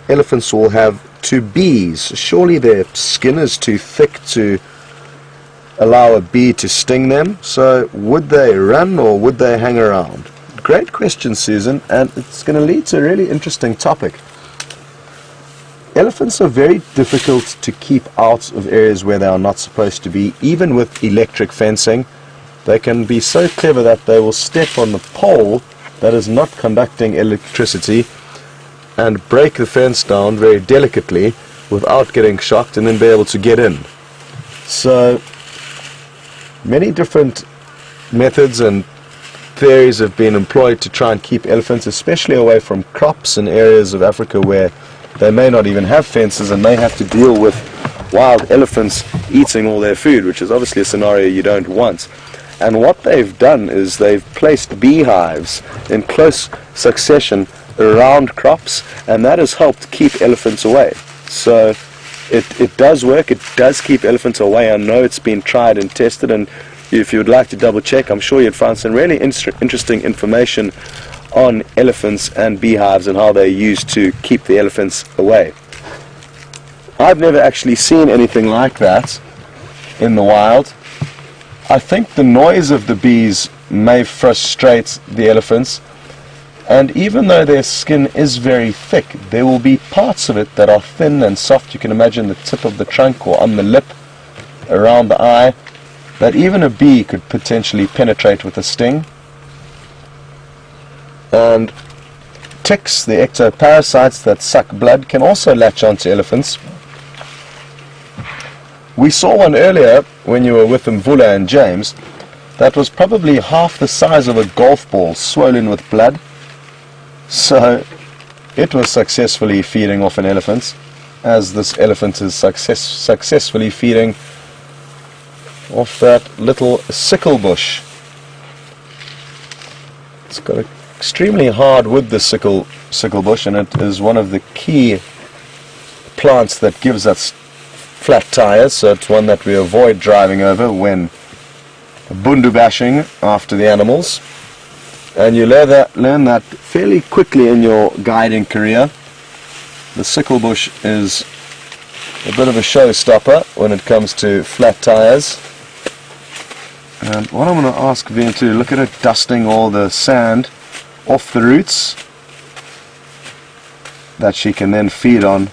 elephants will have to bees. Surely their skin is too thick to allow a bee to sting them. So would they run or would they hang around? Great question, Susan, and it's going to lead to a really interesting topic. Elephants are very difficult to keep out of areas where they are not supposed to be, even with electric fencing. They can be so clever that they will step on the pole that is not conducting electricity and break the fence down very delicately without getting shocked and then be able to get in. So many different methods and theories have been employed to try and keep elephants, especially away from crops in areas of Africa where they may not even have fences and may have to deal with wild elephants eating all their food, which is obviously a scenario you don't want. And what they've done is they've placed beehives in close succession around crops, and that has helped keep elephants away. So it does work, it does keep elephants away. I know it's been tried and tested, and if you would like to double check, I'm sure you'd find some really interesting information on elephants and beehives and how they're used to keep the elephants away. I've never actually seen anything like that in the wild. I think the noise of the bees may frustrate the elephants, and even though their skin is very thick, there will be parts of it that are thin and soft. You can imagine the tip of the trunk or on the lip, around the eye, that even a bee could potentially penetrate with a sting. And ticks, the ectoparasites that suck blood, can also latch onto elephants. We saw one earlier when you were with Mvula and James that was probably half the size of a golf ball, swollen with blood. So it was successfully feeding off an elephant, as this elephant is successfully feeding off that little sickle bush. It's got extremely hard wood, the sickle bush, and it is one of the key plants that gives us flat tires, so it's one that we avoid driving over when bundu bashing after the animals. And you learn that fairly quickly in your guiding career. The sickle bush is a bit of a showstopper when it comes to flat tires. And what I'm going to ask Vin to look at it dusting all the sand off the roots that she can then feed on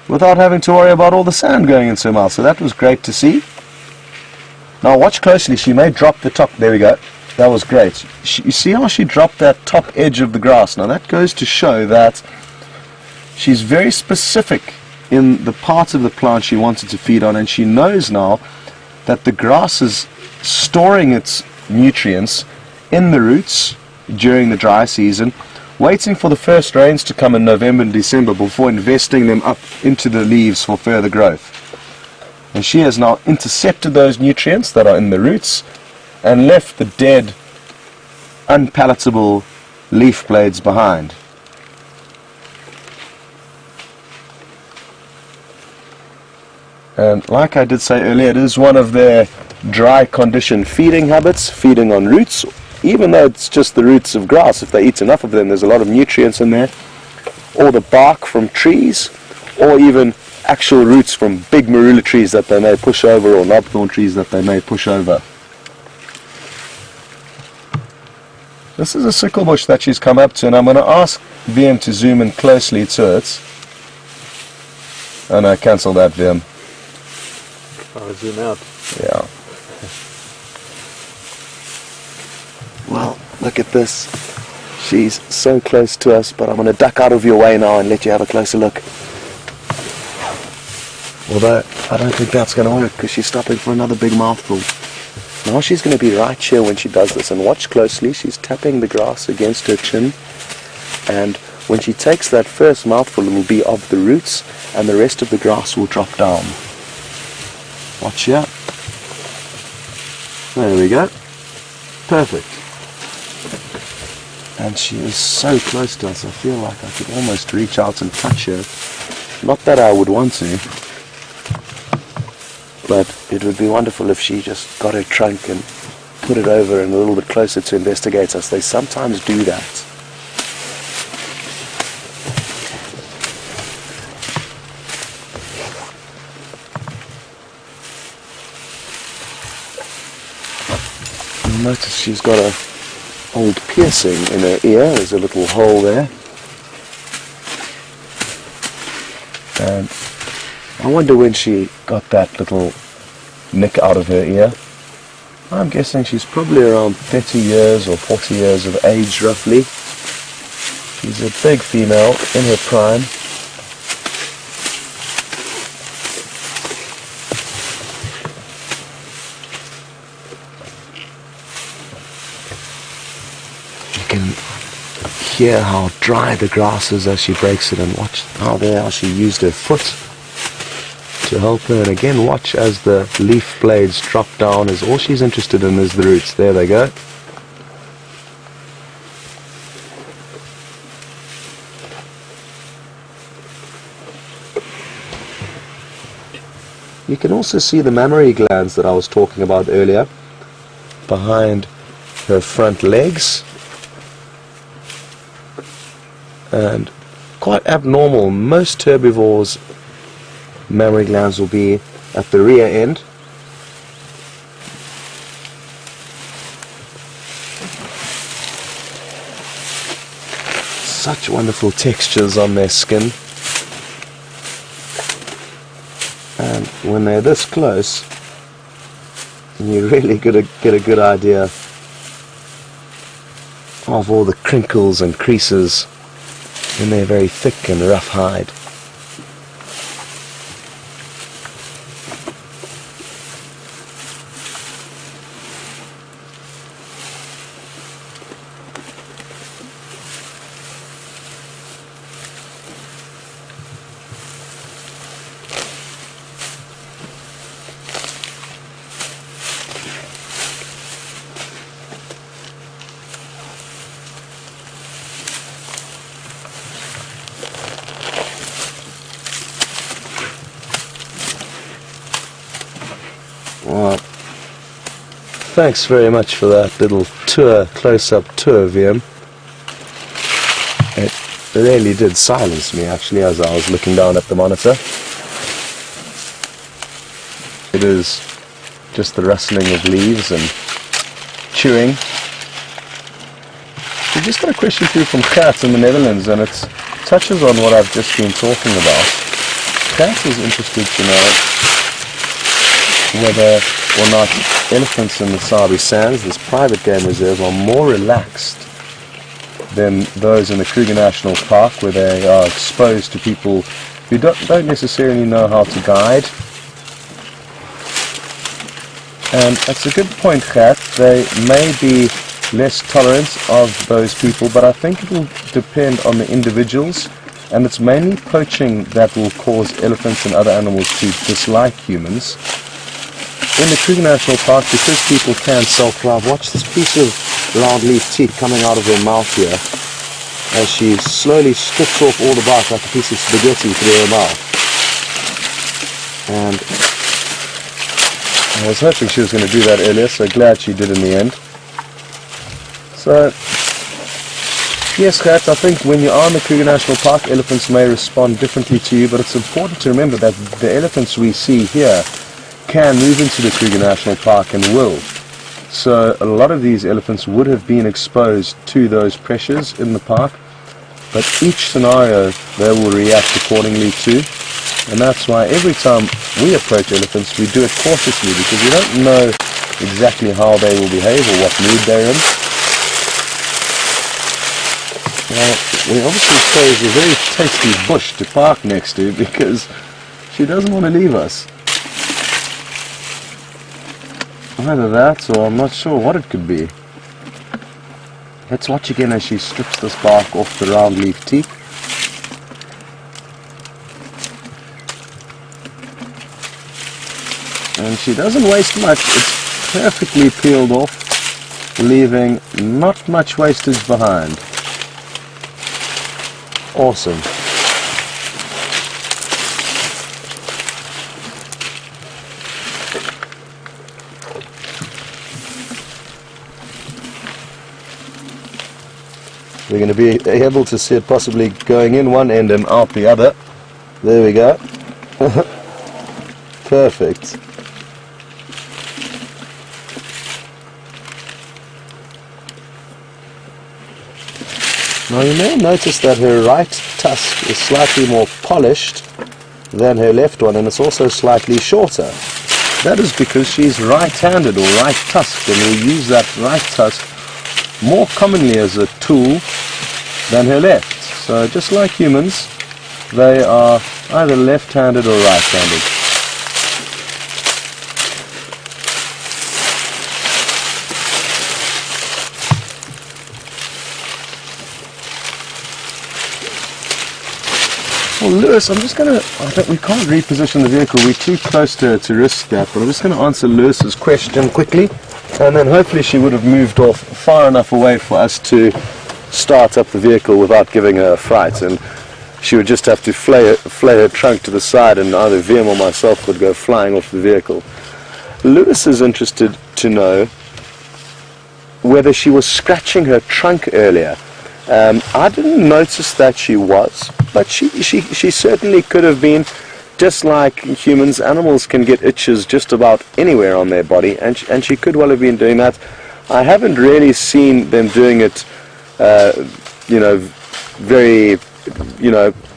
without having to worry about all the sand going into her mouth. So that was great to see. Now watch closely, she may drop the top. There we go. That was great. You see how she dropped that top edge of the grass? Now that goes to show that she's very specific in the part of the plant she wanted to feed on, and she knows now that the grass is storing its nutrients in the roots during the dry season, waiting for the first rains to come in November and December before investing them up into the leaves for further growth. And she has now intercepted those nutrients that are in the roots and left the dead, unpalatable leaf blades behind. And like I did say earlier, it is one of their dry condition feeding habits, feeding on roots. Even though it's just the roots of grass, if they eat enough of them, there's a lot of nutrients in there. Or the bark from trees, or even actual roots from big marula trees that they may push over, or knobthorn trees that they may push over. This is a sickle bush that she's come up to, and I'm going to ask VM to zoom in closely to it. Oh no, cancel that, VM. Oh, zoom out. Yeah. Well, look at this. She's so close to us, but I'm going to duck out of your way now and let you have a closer look. Although, I don't think that's going to work because she's stopping for another big mouthful. Now she's going to be right here when she does this, and watch closely. She's tapping the grass against her chin, and when she takes that first mouthful, it will be of the roots, and the rest of the grass will drop down. Watch here. There we go. Perfect. And she is so close to us, I feel like I could almost reach out and touch her. Not that I would want to, but it would be wonderful if she just got her trunk and put it over and a little bit closer to investigate us. They sometimes do that. Notice she's got a old piercing in her ear. There's a little hole there. And I wonder when she got that little nick out of her ear. I'm guessing she's probably around 30 years or 40 years of age roughly. She's a big female in her prime. You can hear how dry the grass is as she breaks it, and watch how she used her foot to help her. And again, watch as the leaf blades drop down, as all she's interested in is the roots. There they go. You can also see the mammary glands that I was talking about earlier behind her front legs, and quite abnormal. Most herbivores' mammary glands will be at the rear end. Such wonderful textures on their skin. And when they're this close, you really get a good idea of all the crinkles and creases in their very thick and rough hide. Well, thanks very much for that little tour, close-up tour, VM. It really did silence me, actually, as I was looking down at the monitor. It is just the rustling of leaves and chewing. We just got a question through from Gert in the Netherlands, and it touches on what I've just been talking about. Gert is interested to know whether or not elephants in the Sabi Sands, this private game reserve, are more relaxed than those in the Kruger National Park, where they are exposed to people who don't necessarily know how to guide. And that's a good point, Gert. They may be less tolerant of those people, but I think it will depend on the individuals, and it's mainly poaching that will cause elephants and other animals to dislike humans. In the Kruger National Park, because people can self-drive, watch this piece of round leaf teeth coming out of her mouth here as she slowly strips off all the bark like a piece of spaghetti through her mouth. And I was hoping she was going to do that earlier, so glad she did in the end. So, yes, Gert, I think when you are in the Kruger National Park, elephants may respond differently to you, but it's important to remember that the elephants we see here can move into the Kruger National Park and will. So a lot of these elephants would have been exposed to those pressures in the park, but each scenario they will react accordingly to, and that's why every time we approach elephants we do it cautiously, because we don't know exactly how they will behave or what mood they're in. Well, we obviously chose a very tasty bush to park next to because she doesn't want to leave us. Either that, or I'm not sure what it could be. Let's watch again as she strips this bark off the round leaf teeth. And she doesn't waste much. It's perfectly peeled off, leaving not much wastage behind. Awesome. We're going to be able to see it possibly going in one end and out the other. There we go. Perfect. Now you may notice that her right tusk is slightly more polished than her left one, and it's also slightly shorter. That is because she's right-handed or right-tusked, and will use that right tusk more commonly as a tool than her left. So just like humans, they are either left-handed or right-handed. Well, Lewis, I'm just going to, we can't reposition the vehicle, we're too close to risk that, but I'm just going to answer Lewis's question quickly, and then hopefully she would have moved off far enough away for us to start up the vehicle without giving her a fright, and she would just have to flay her trunk to the side, and either VM or myself would go flying off the vehicle. Lewis is interested to know whether she was scratching her trunk earlier. I didn't notice that she was, but she certainly could have been. Just like humans, animals can get itches just about anywhere on their body, and she could well have been doing that. I haven't really seen them doing it, very,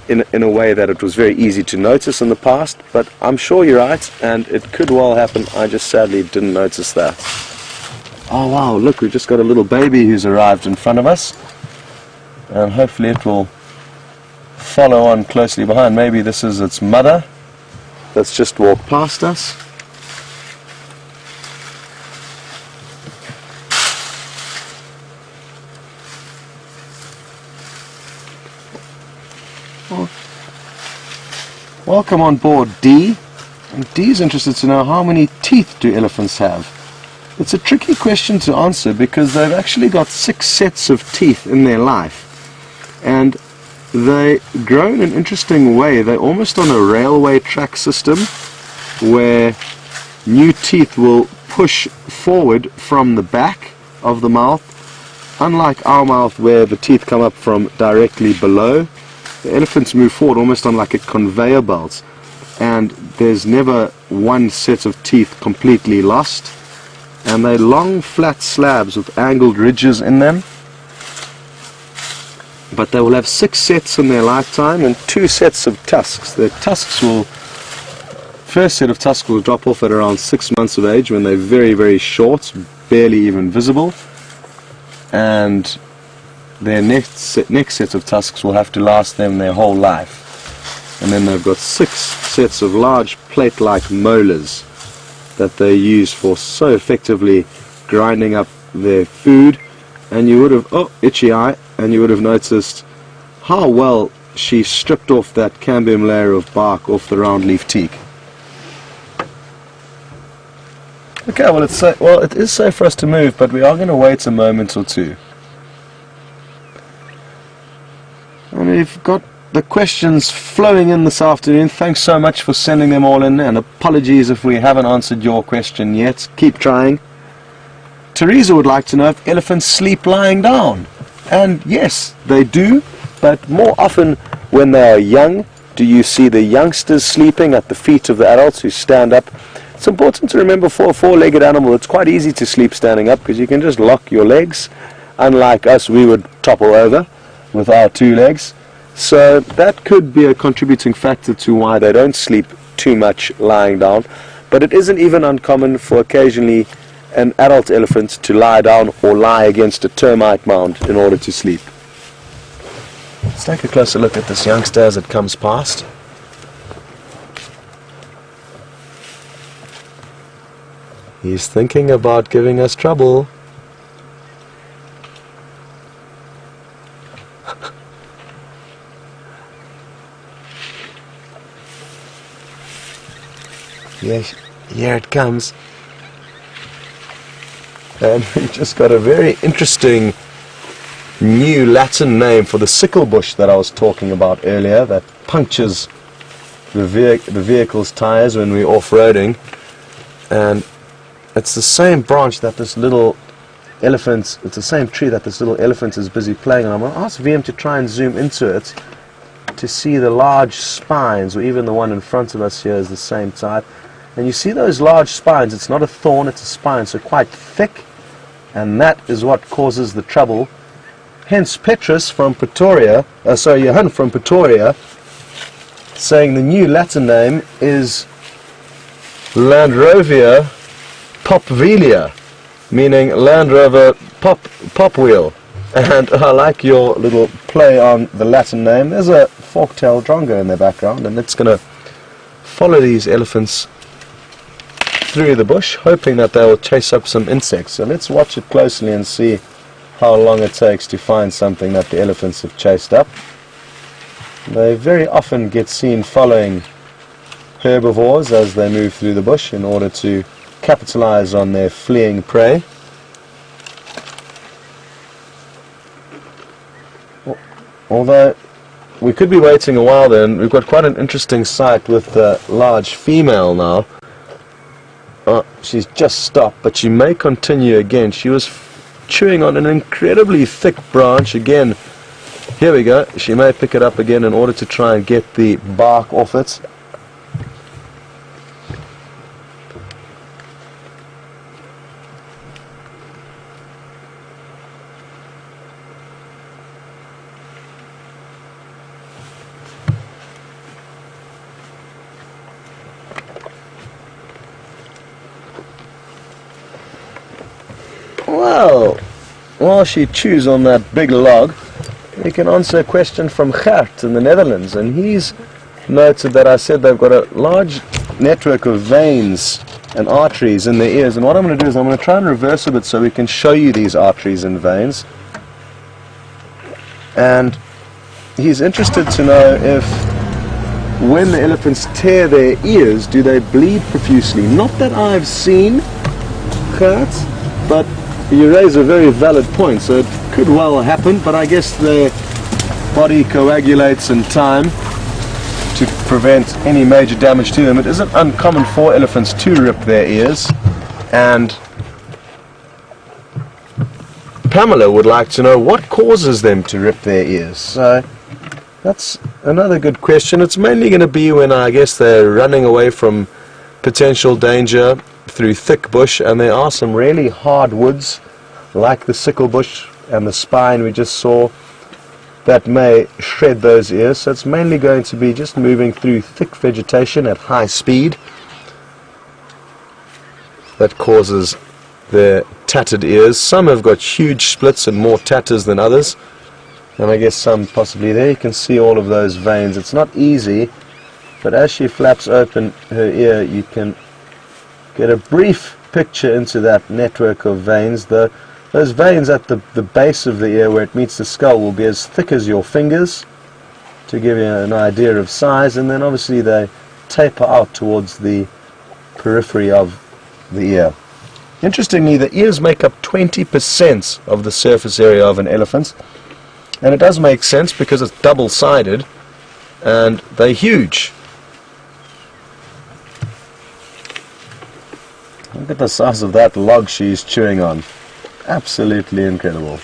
in a way that it was very easy to notice in the past, but I'm sure you're right, and it could well happen. I just sadly didn't notice that. Oh wow, look, we've just got a little baby who's arrived in front of us. And hopefully it will follow on closely behind. Maybe this is its mother that's just walked past us. Well, welcome on board, Dee. And Dee's interested to know, how many teeth do elephants have? It's a tricky question to answer because they've actually got 6 sets of teeth in their life. And they grow in an interesting way. They're almost on a railway track system where new teeth will push forward from the back of the mouth. Unlike our mouth where the teeth come up from directly below, the elephants move forward almost on like a conveyor belt. And there's never one set of teeth completely lost. And they're long flat slabs with angled ridges in them. But they will have 6 sets in their lifetime and 2 sets of tusks. Their tusks will, first set of tusks will drop off at around 6 months of age when they're very, very short, barely even visible. And their next set of tusks will have to last them their whole life. And then they've got 6 sets of large plate-like molars that they use for so effectively grinding up their food. And you would have, oh, itchy eye, and you would have noticed how well she stripped off that cambium layer of bark off the round leaf teak. Okay, well it is safe for us to move, but we are going to wait a moment or two. And we've got the questions flowing in this afternoon. Thanks so much for sending them all in, and apologies if we haven't answered your question yet. Keep trying. Teresa would like to know if elephants sleep lying down. And yes, they do, but more often when they are young, do you see the youngsters sleeping at the feet of the adults who stand up. It's important to remember for a 4-legged animal, it's quite easy to sleep standing up because you can just lock your legs. Unlike us, we would topple over with our 2 legs. So that could be a contributing factor to why they don't sleep too much lying down. But it isn't even uncommon for occasionally an adult elephant to lie down or lie against a termite mound in order to sleep. Let's take a closer look at this youngster as it comes past. He's thinking about giving us trouble. Yes, here it comes. And we just got a very interesting new Latin name for the sickle bush that I was talking about earlier, that punctures the vehicle's tires when we're off-roading. And it's the same branch that this little elephant, it's the same tree that this little elephant is busy playing on. I'm going to ask VM to try and zoom into it to see the large spines, or even the one in front of us here is the same type. And you see those large spines, it's not a thorn, it's a spine, so quite thick, and that is what causes the trouble hence Petrus from Pretoria, Johan from Pretoria, saying the new Latin name is Landrovia Popvelia, meaning Land Rover pop wheel. And I like your little play on the Latin name. There's a fork-tailed drongo in the background, and it's going to follow these elephants through the bush, hoping that they will chase up some insects. So let's watch it closely and see how long it takes to find something that the elephants have chased up. They very often get seen following herbivores as they move through the bush in order to capitalize on their fleeing prey. Although we could be waiting a while then, we've got quite an interesting sight with the large female now. Oh, she's just stopped, but she may continue again. She was chewing on an incredibly thick branch again. Here we go. She may pick it up again in order to try and get the bark off it. Well, while she chews on that big log, we can answer a question from Gert in the Netherlands, and he's noted that I said they've got a large network of veins and arteries in their ears, and what I'm going to do is I'm going to try and reverse a bit so we can show you these arteries and veins. And he's interested to know if when the elephants tear their ears, do they bleed profusely? Not that I've seen, Gert, but you raise a very valid point, so it could well happen, but I guess the body coagulates in time to prevent any major damage to them. It isn't uncommon for elephants to rip their ears, and Pamela would like to know what causes them to rip their ears. So that's another good question. It's mainly going to be when I guess they're running away from potential danger through thick bush, and there are some really hard woods like the sickle bush and the spine we just saw that may shred those ears. So it's mainly going to be just moving through thick vegetation at high speed that causes their tattered ears. Some have got huge splits and more tatters than others, and I guess some possibly there. You can see all of those veins. It's not easy, but as she flaps open her ear you can get a brief picture into that network of veins. Those veins at the base of the ear where it meets the skull will be as thick as your fingers to give you an idea of size, and then obviously they taper out towards the periphery of the ear. Interestingly, the ears make up 20% of the surface area of an elephant, and it does make sense because it's double-sided and they're huge. Look at the size of that log she's chewing on. Absolutely incredible.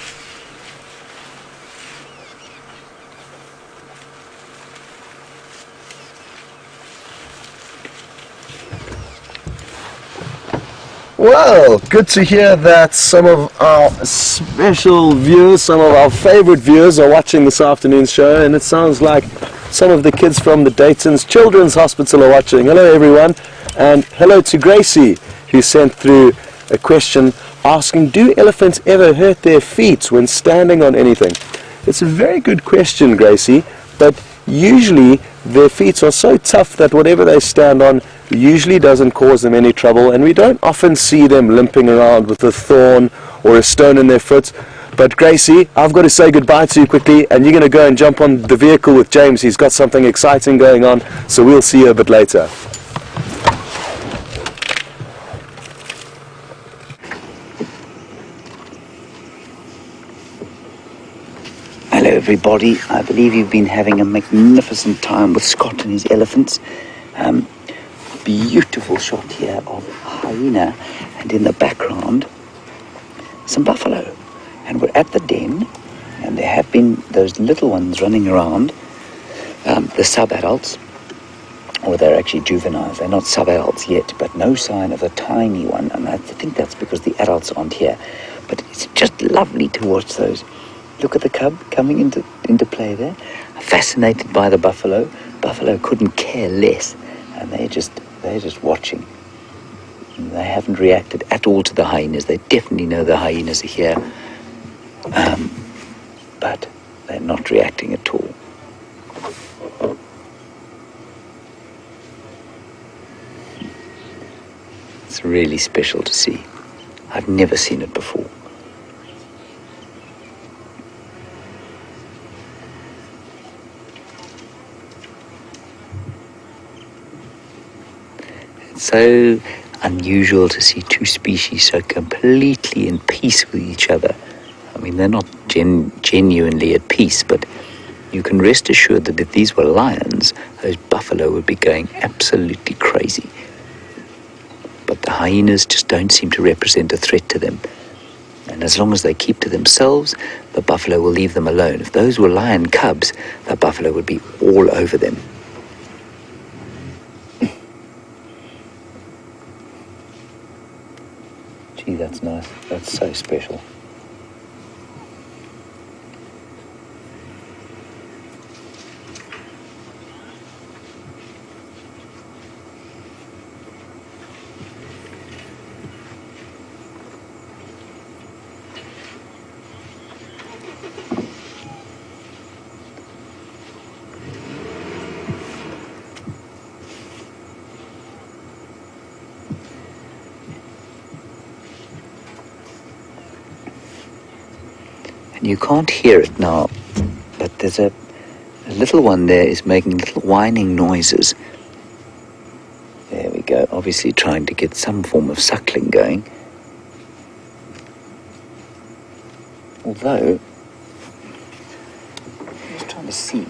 Well, good to hear that some of our special viewers, some of our favorite viewers are watching this afternoon's show, and it sounds like some of the kids from the Dayton's Children's Hospital are watching. Hello everyone, and hello to Gracie, who sent through a question asking, do elephants ever hurt their feet when standing on anything? It's a very good question, Gracie, but usually their feet are so tough that whatever they stand on usually doesn't cause them any trouble, and we don't often see them limping around with a thorn or a stone in their foot. But Gracie, I've got to say goodbye to you quickly, and you're going to go and jump on the vehicle with James. He's got something exciting going on, so we'll see you a bit later. Hello everybody, I believe you've been having a magnificent time with Scott and his elephants. Beautiful shot here of a hyena, and in the background some buffalo. And we're at the den, and there have been those little ones running around, the sub-adults, or they're actually juveniles. They're not sub-adults yet, but no sign of a tiny one, and I think that's because the adults aren't here. But it's just lovely to watch those Look at the cub coming into play there. Fascinated by the buffalo. Buffalo couldn't care less, and they're just watching. And they haven't reacted at all to the hyenas. They definitely know the hyenas are here, but they're not reacting at all. It's really special to see. I've never seen it before. It's so unusual to see two species so completely in peace with each other. I mean, they're not genuinely at peace, but you can rest assured that if these were lions, those buffalo would be going absolutely crazy. But the hyenas just don't seem to represent a threat to them. And as long as they keep to themselves, the buffalo will leave them alone. If those were lion cubs, the buffalo would be all over them. Gee, that's nice. That's so special. And you can't hear it now, but there's a little one there is making little whining noises. There we go, obviously trying to get some form of suckling going. Although, I'm just trying to see.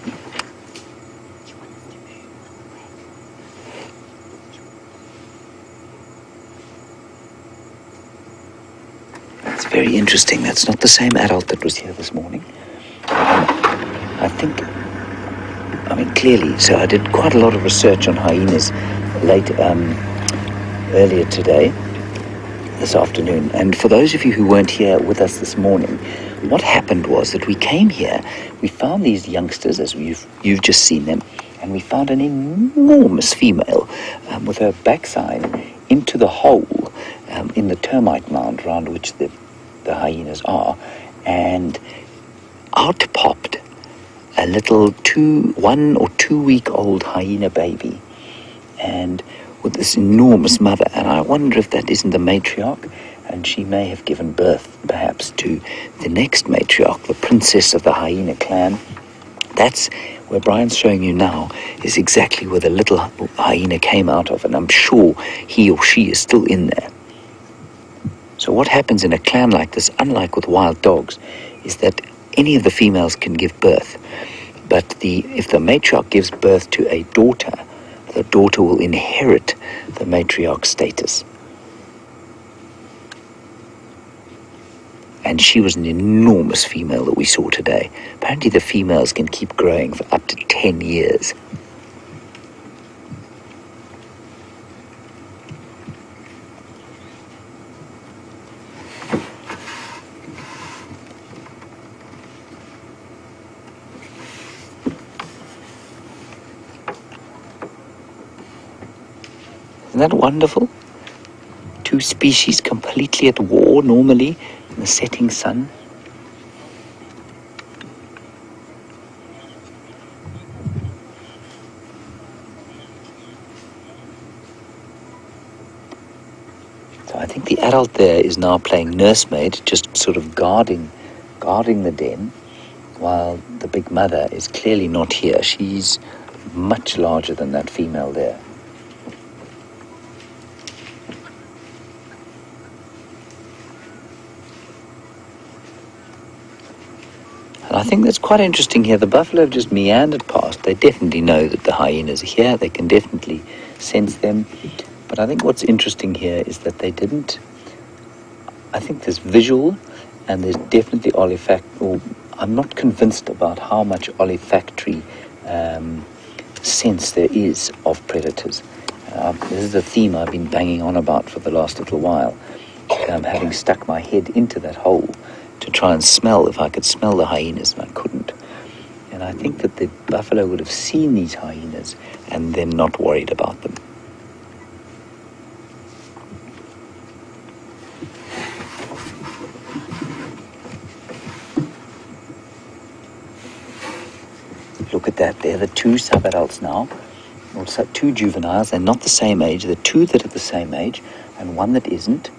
It's very interesting. That's not the same adult that was here this morning. I think, I mean, clearly, so I did quite a lot of research on hyenas earlier today, this afternoon. And for those of you who weren't here with us this morning, what happened was that we came here, we found these youngsters, as you've just seen them, and we found an enormous female with her backside into the hole in the termite mound around which the hyenas are, and out popped a little 1 or 2 week old hyena baby, and with this enormous mother. And I wonder if that isn't the matriarch, and she may have given birth perhaps to the next matriarch, the princess of the hyena clan. That's where Brian's showing you now, is exactly where the little hyena came out of, and I'm sure he or she is still in there. So what happens in a clan like this, unlike with wild dogs, is that any of the females can give birth. But if the matriarch gives birth to a daughter, the daughter will inherit the matriarch's status. And she was an enormous female that we saw today. Apparently the females can keep growing for up to 10 years. Isn't that wonderful? Two species completely at war normally in the setting sun. So I think the adult there is now playing nursemaid, just sort of guarding the den, while the big mother is clearly not here. She's much larger than that female there. And I think that's quite interesting here. The buffalo have just meandered past. They definitely know that the hyenas are here. They can definitely sense them. But I think what's interesting here is that they didn't... I think there's visual and there's definitely olfactory... I'm not convinced about how much olfactory sense there is of predators. This is a theme I've been banging on about for the last little while. Having stuck my head into that hole to try and smell if I could smell the hyenas, and I couldn't. And I think that the buffalo would have seen these hyenas and then not worried about them. Look at that, they're the two sub-adults now, or two juveniles. They're not the same age, they're two that are the same age, and one that isn't.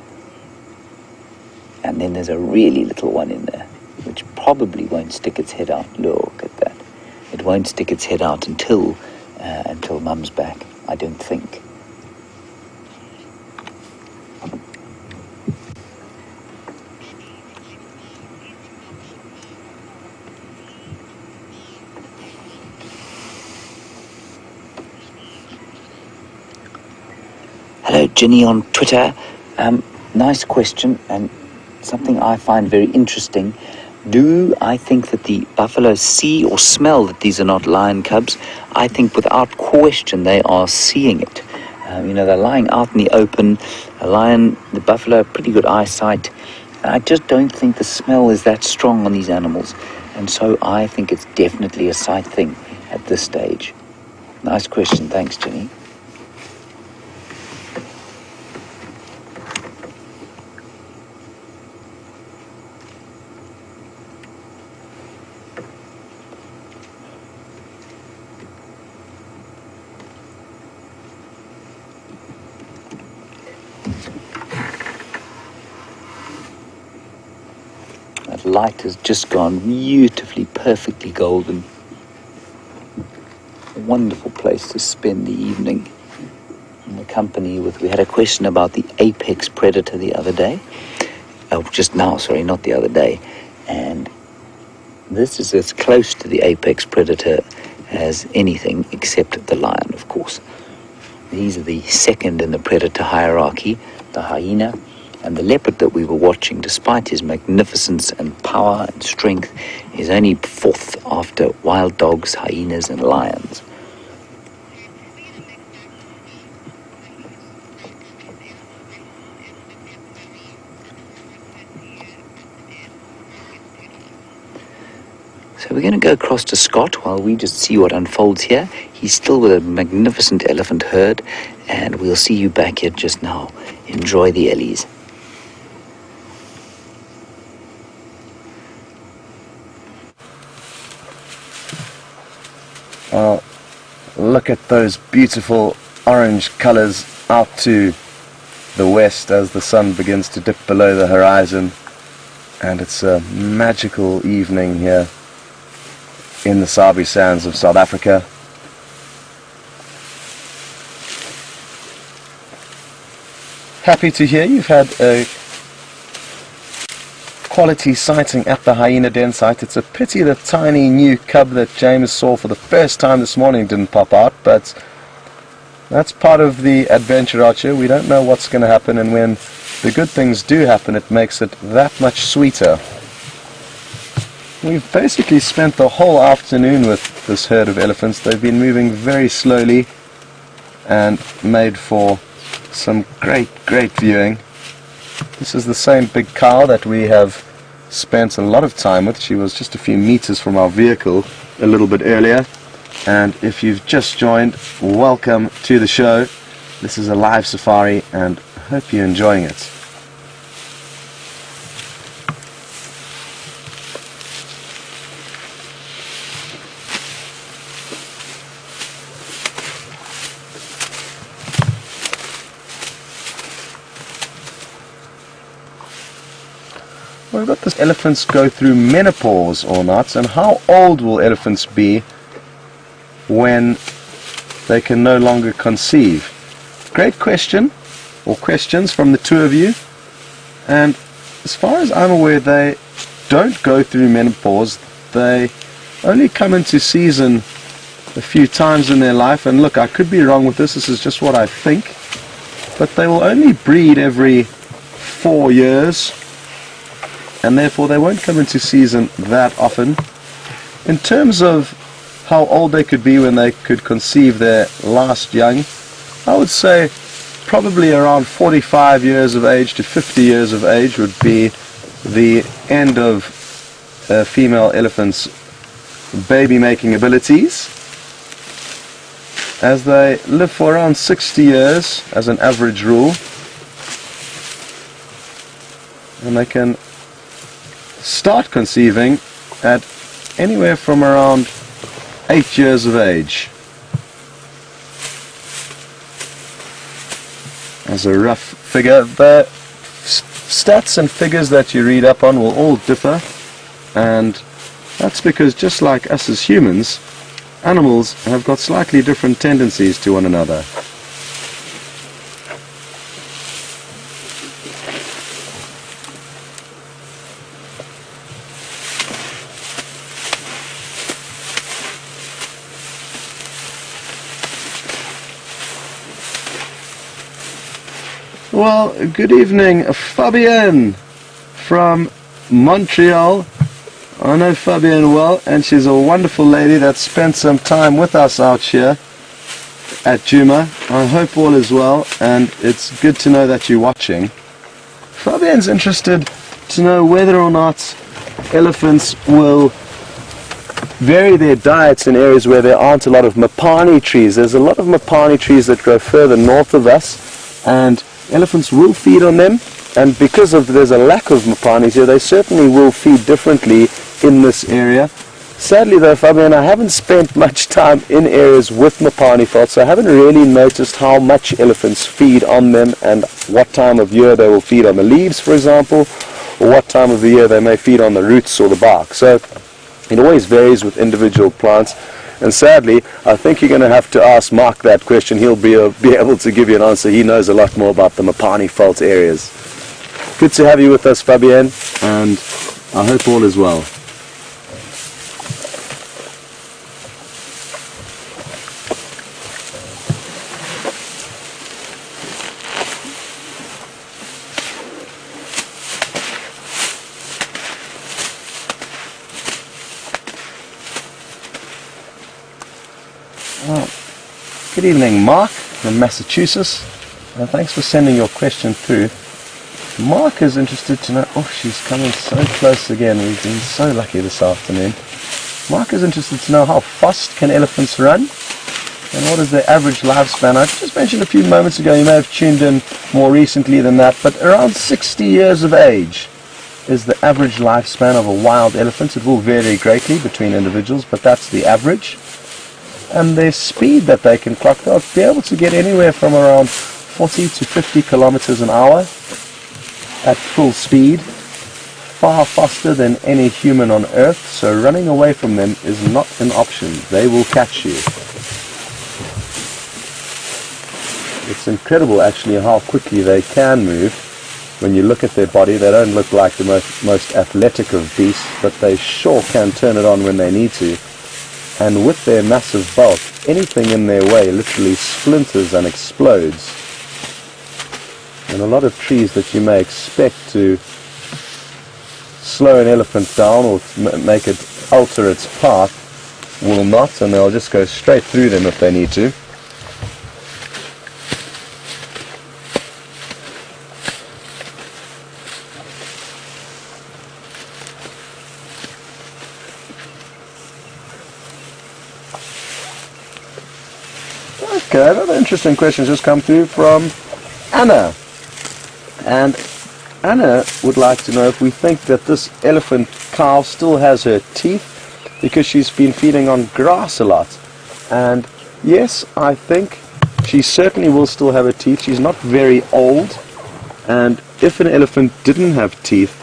And then there's a really little one in there, which probably won't stick its head out. Look at that. It won't stick its head out until Mum's back, I don't think. Hello, Ginny on Twitter. Nice question, and something I find very interesting. Do I think that the buffalo see or smell that these are not lion cubs? I think without question they are seeing it. They're lying out in the open. The buffalo have pretty good eyesight. I just don't think the smell is that strong on these animals. And so I think it's definitely a sight thing at this stage. Nice question. Thanks, Jenny. That light has just gone beautifully, perfectly golden. A wonderful place to spend the evening in the company with. We had a question about the apex predator the other day. Just now, sorry, not the other day. And this is as close to the apex predator as anything except the lion, of course. These are the second in the predator hierarchy, the hyena. And the leopard that we were watching, despite his magnificence and power and strength, is only fourth after wild dogs, hyenas, and lions. So we're going to go across to Scott while we just see what unfolds here. He's still with a magnificent elephant herd, and we'll see you back here just now. Enjoy the Ellies. Look at those beautiful orange colors out to the west as the sun begins to dip below the horizon, and it's a magical evening here in the Sabi Sands of South Africa. Happy to hear you've had a quality sighting at the hyena den site. It's a pity the tiny new cub that James saw for the first time this morning didn't pop out, but that's part of the adventure out here. We don't know what's going to happen, and when the good things do happen, it makes it that much sweeter. We've basically spent the whole afternoon with this herd of elephants. They've been moving very slowly and made for some great viewing. This is the same big cow that we have spent a lot of time with. She was just a few meters from our vehicle a little bit earlier. And if you've just joined, welcome to the show. This is a live safari, and I hope you're enjoying it. We've got this, elephants go through menopause or not, and how old will elephants be when they can no longer conceive? Great question, or questions from the two of you. And as far as I'm aware, they don't go through menopause. They only come into season a few times in their life, and look, I could be wrong with this, this is just what I think, but they will only breed every 4 years, and therefore they won't come into season that often. In terms of how old they could be when they could conceive their last young, I would say probably around 45 years of age to 50 years of age would be the end of a female elephant's baby making abilities, as they live for around 60 years as an average rule, and they can start conceiving at anywhere from around 8 years of age. As a rough figure, the stats and figures that you read up on will all differ, and that's because just like us as humans, animals have got slightly different tendencies to one another. Well, good evening, Fabienne from Montreal. I know Fabienne well, and she's a wonderful lady that spent some time with us out here at Djuma. I hope all is well, and it's good to know that you're watching. Fabienne's interested to know whether or not elephants will vary their diets in areas where there aren't a lot of mapani trees. There's a lot of mapani trees that grow further north of us, and elephants will feed on them, and because there's a lack of mapanis here, they certainly will feed differently in this area. Sadly though, Fabian, I haven't spent much time in areas with mapani velds, so I haven't really noticed how much elephants feed on them and what time of year they will feed on the leaves, for example, or what time of the year they may feed on the roots or the bark. So it always varies with individual plants. And sadly, I think you're going to have to ask Mark that question. He'll be able to give you an answer. He knows a lot more about the Mapani fault areas. Good to have you with us, Fabienne, and I hope all is well. Good evening, Mark from Massachusetts. Thanks for sending your question through. Mark is interested to know, oh, she's coming so close again. We've been so lucky this afternoon. Mark is interested to know how fast can elephants run and what is their average lifespan. I just mentioned a few moments ago, you may have tuned in more recently than that, but around 60 years of age is the average lifespan of a wild elephant. It will vary greatly between individuals, but that's the average. And their speed that they can clock, they'll be able to get anywhere from around 40 to 50 kilometers an hour at full speed, far faster than any human on earth, so running away from them is not an option. They will catch you. It's incredible actually how quickly they can move. When you look at their body, they don't look like the most athletic of beasts, but they sure can turn it on when they need to. And with their massive bulk, anything in their way literally splinters and explodes. And a lot of trees that you may expect to slow an elephant down or make it alter its path will not, and they'll just go straight through them if they need to. Okay, another interesting question just come through from Anna. And Anna would like to know if we think that this elephant cow still has her teeth because she's been feeding on grass a lot. And yes, I think she certainly will still have her teeth. She's not very old. And if an elephant didn't have teeth,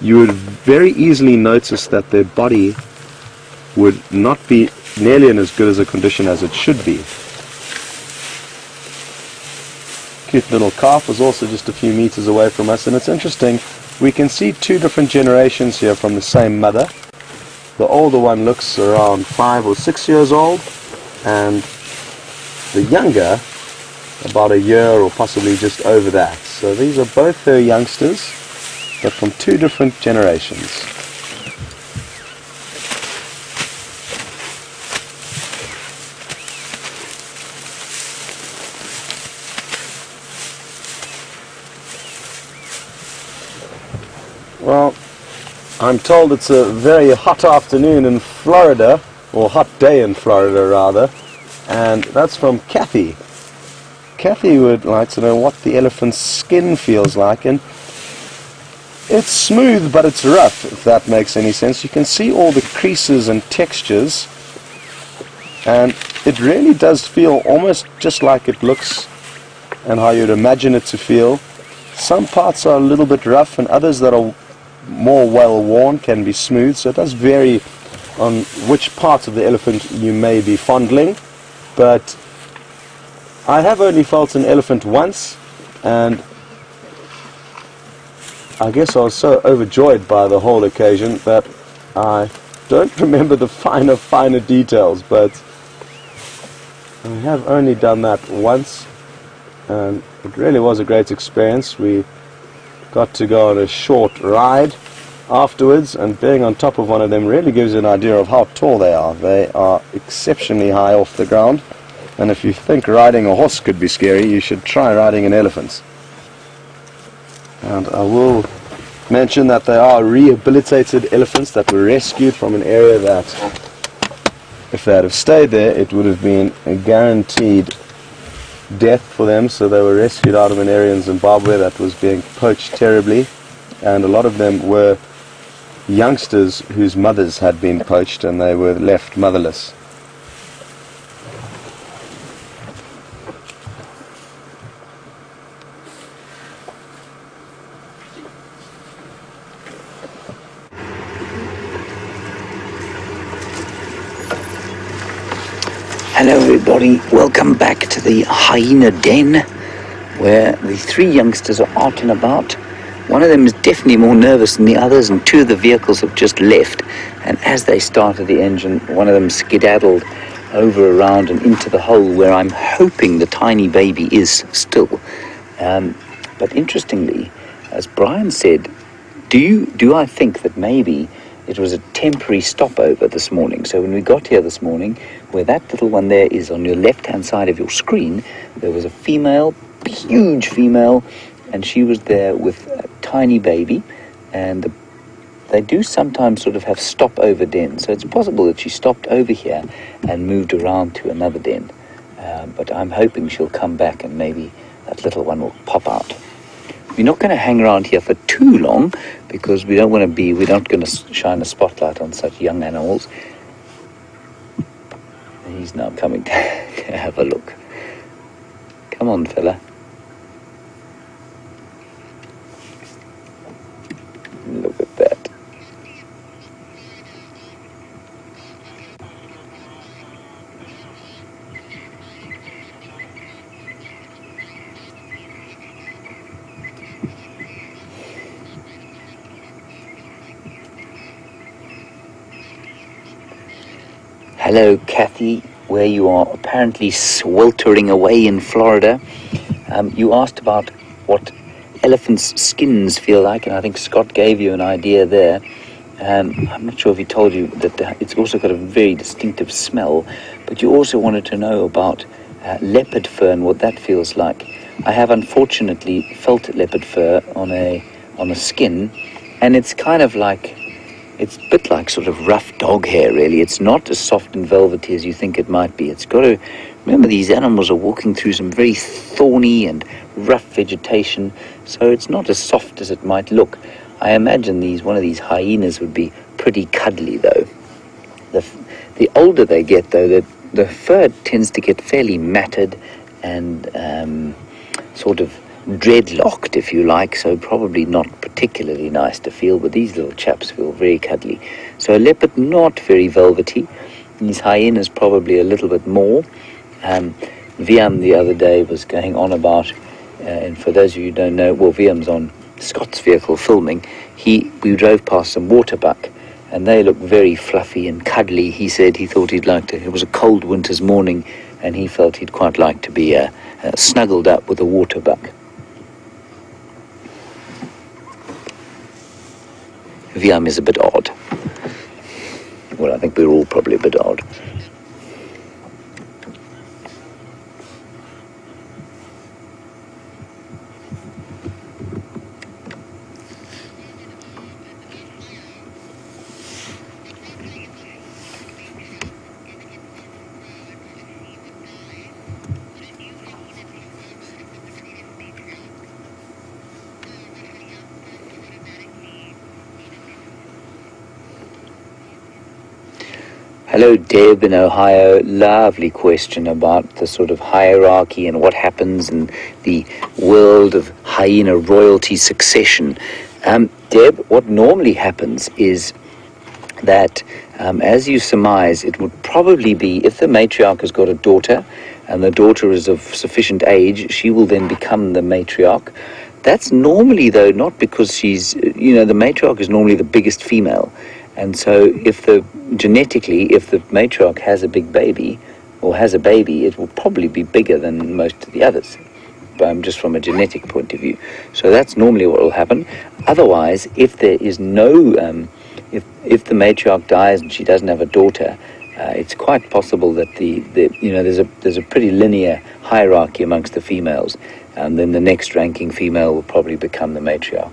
you would very easily notice that their body would not be nearly in as good as a condition as it should be. Cute little calf was also just a few meters away from us, and it's interesting, we can see two different generations here from the same mother. The older one looks around 5 or 6 years old, and the younger about a year or possibly just over that. So these are both her youngsters, but from two different generations. Well, I'm told it's a very hot afternoon in Florida, or hot day in Florida rather, and that's from Kathy. Kathy would like to know what the elephant's skin feels like, and it's smooth but it's rough, if that makes any sense. You can see all the creases and textures, and it really does feel almost just like it looks and how you'd imagine it to feel. Some parts are a little bit rough, and others that are more well worn can be smooth, so it does vary on which parts of the elephant you may be fondling. But I have only felt an elephant once, and I guess I was so overjoyed by the whole occasion that I don't remember the finer details, but I have only done that once, and it really was a great experience. We got to go on a short ride afterwards, and being on top of one of them really gives you an idea of how tall they are. They are exceptionally high off the ground, and if you think riding a horse could be scary, you should try riding an elephant. And I will mention that they are rehabilitated elephants that were rescued from an area that, if they had have stayed there, it would have been a guaranteed death for them. So they were rescued out of an area in Zimbabwe that was being poached terribly, and a lot of them were youngsters whose mothers had been poached and they were left motherless. Hello everybody, welcome back to the hyena den, where the three youngsters are out and about. One of them is definitely more nervous than the others, and two of the vehicles have just left, and as they started the engine, one of them skedaddled over around and into the hole where I'm hoping the tiny baby is still. But interestingly, as Brian said, do I think that maybe it was a temporary stopover this morning? So when we got here this morning, where that little one there is on your left-hand side of your screen, there was a female, huge female, and she was there with a tiny baby, and they do sometimes sort of have stopover dens. So it's possible that she stopped over here and moved around to another den. But I'm hoping she'll come back and maybe that little one will pop out. We're not going to hang around here for too long because we're not going to shine a spotlight on such young animals. He's now coming to have a look. Come on, fella. Look at that. Hello, Kathy, where you are apparently sweltering away in Florida. You asked about what elephants' skins feel like, and I think Scott gave you an idea there. I'm not sure if he told you that it's also got a very distinctive smell, but you also wanted to know about leopard fur and what that feels like. I have unfortunately felt leopard fur on a skin, and it's kind of like, it's a bit like sort of rough dog hair, really. It's not as soft and velvety as you think it might be. It's got to remember, these animals are walking through some very thorny and rough vegetation, so it's not as soft as it might look. I imagine one of these hyenas would be pretty cuddly, though. The older they get, though, the fur tends to get fairly matted and sort of dreadlocked, if you like, so probably not particularly nice to feel, but these little chaps feel very cuddly. So a leopard, not very velvety. These hyenas probably a little bit more. Viam the other day was going on about, and for those of you who don't know, well, Viam's on Scott's vehicle filming. We drove past some waterbuck, and they look very fluffy and cuddly. He said he thought he'd like to, it was a cold winter's morning, and he felt he'd quite like to be snuggled up with a waterbuck. Viam is a bit odd. Well, I think we're all probably a bit odd. Hello, Deb in Ohio. Lovely question about the sort of hierarchy and what happens in the world of hyena royalty succession. Deb, what normally happens is that, as you surmise, it would probably be if the matriarch has got a daughter and the daughter is of sufficient age, she will then become the matriarch. That's normally, though, not because she's, the matriarch is normally the biggest female. And so genetically, if the matriarch has a big baby, or has a baby, it will probably be bigger than most of the others, just from a genetic point of view. So that's normally what will happen. Otherwise, if there is no, if the matriarch dies and she doesn't have a daughter, it's quite possible that there's a pretty linear hierarchy amongst the females, and then the next ranking female will probably become the matriarch.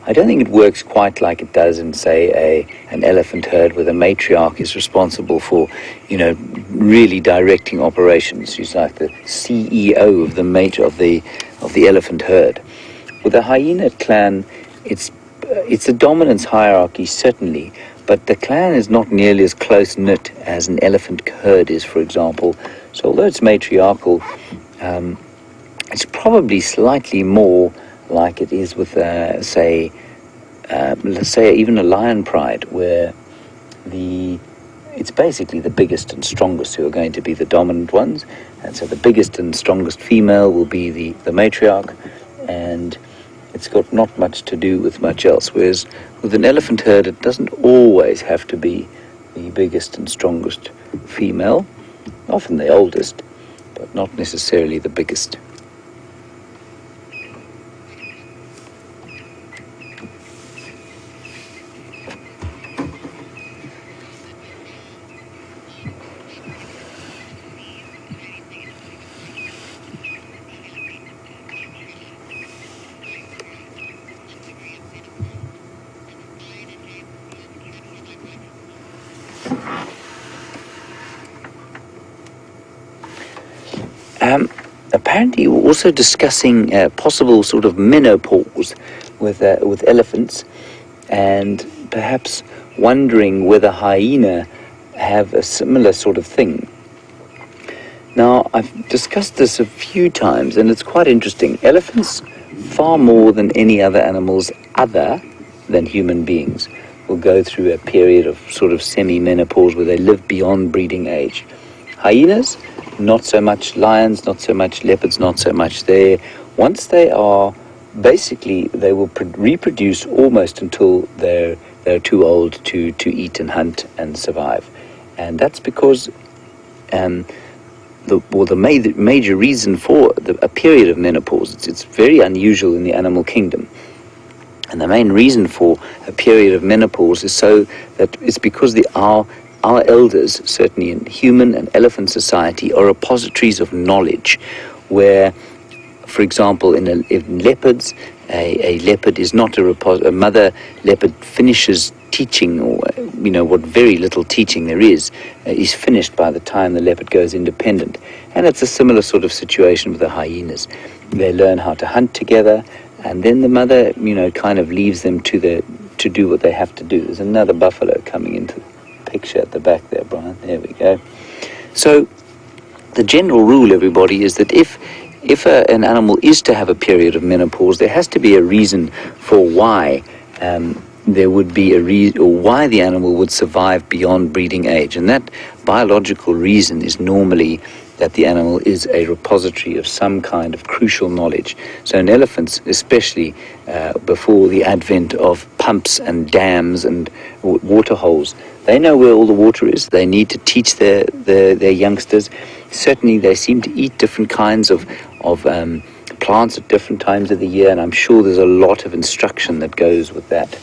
I don't think it works quite like it does in, say, an elephant herd, where the matriarch is responsible for, really directing operations. She's like the CEO of the elephant herd. With the hyena clan, it's a dominance hierarchy, certainly, but the clan is not nearly as close-knit as an elephant herd is, for example. So although it's matriarchal, it's probably slightly more like it is with, let's say even a lion pride, where it's basically the biggest and strongest who are going to be the dominant ones, and so the biggest and strongest female will be the matriarch, and it's got not much to do with much else. Whereas with an elephant herd, it doesn't always have to be the biggest and strongest female, often the oldest, but not necessarily the biggest. Apparently, we're also discussing possible sort of menopause with elephants, and perhaps wondering whether hyena have a similar sort of thing. Now, I've discussed this a few times, and it's quite interesting. Elephants, far more than any other animals other than human beings, will go through a period of sort of semi-menopause where they live beyond breeding age. Hyenas, not so much. Lions, not so much. Leopards, not so much. Once they are, basically, they will reproduce almost until they're too old to eat and hunt and survive. And that's because the major reason for a period of menopause, it's very unusual in the animal kingdom. And the main reason for a period of menopause is so that it's because our elders, certainly in human and elephant society, are repositories of knowledge, where, for example, in leopards, a leopard is not a mother leopard finishes teaching, or what very little teaching there is finished by the time the leopard goes independent. And it's a similar sort of situation with the hyenas. They learn how to hunt together, and then the mother, kind of leaves them to do what they have to do. There's another buffalo coming into the picture at the back there, Brian. There we go. So the general rule, everybody, is that if an animal is to have a period of menopause, there has to be a reason for why there would be or why the animal would survive beyond breeding age. And that biological reason is normally that the animal is a repository of some kind of crucial knowledge. So in elephants, especially before the advent of pumps and dams and water holes, they know where all the water is. They need to teach their youngsters. Certainly they seem to eat different kinds of plants at different times of the year, and I'm sure there's a lot of instruction that goes with that.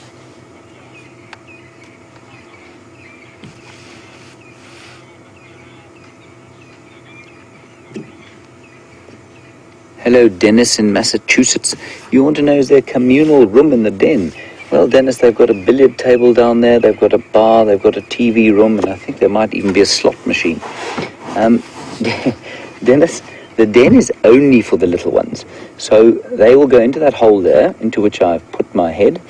Hello, Dennis in Massachusetts. You want to know, is there a communal room in the den? Well, Dennis, they've got a billiard table down there, they've got a bar, they've got a TV room, and I think there might even be a slot machine. Dennis, the den is only for the little ones. So they will go into that hole there, into which I've put my head,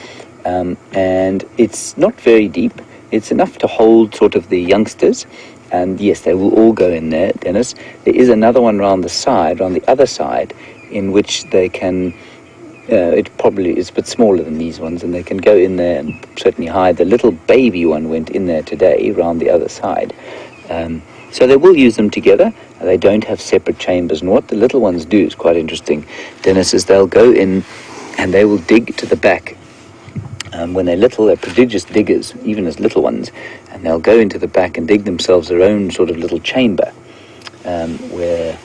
and it's not very deep. It's enough to hold sort of the youngsters, and yes, they will all go in there, Dennis. There is another one around the other side, in which they can, it probably is a bit smaller than these ones, and they can go in there and certainly hide. The little baby one went in there today, around the other side. So they will use them together. They don't have separate chambers, and what the little ones do is quite interesting, Dennis, is they'll go in and they will dig to the back. When they're little, they're prodigious diggers, even as little ones, and they'll go into the back and dig themselves their own sort of little chamber, where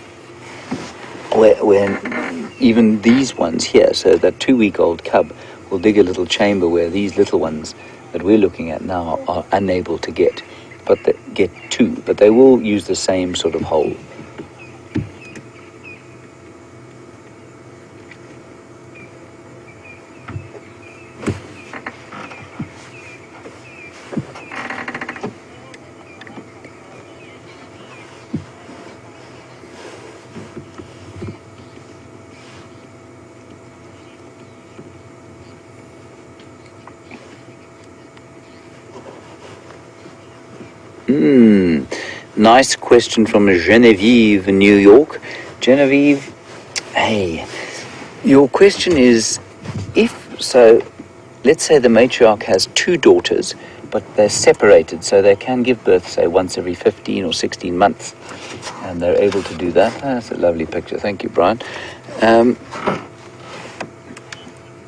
even these ones here, so that 2-week-old cub will dig a little chamber where these little ones that we're looking at now are unable to get, but they get to, but they will use the same sort of hole. Nice question from Genevieve in New York. Genevieve, hey, your question is, let's say the matriarch has 2 daughters, but they're separated, so they can give birth, say, once every 15 or 16 months, and they're able to do that. That's a lovely picture. Thank you, Brian.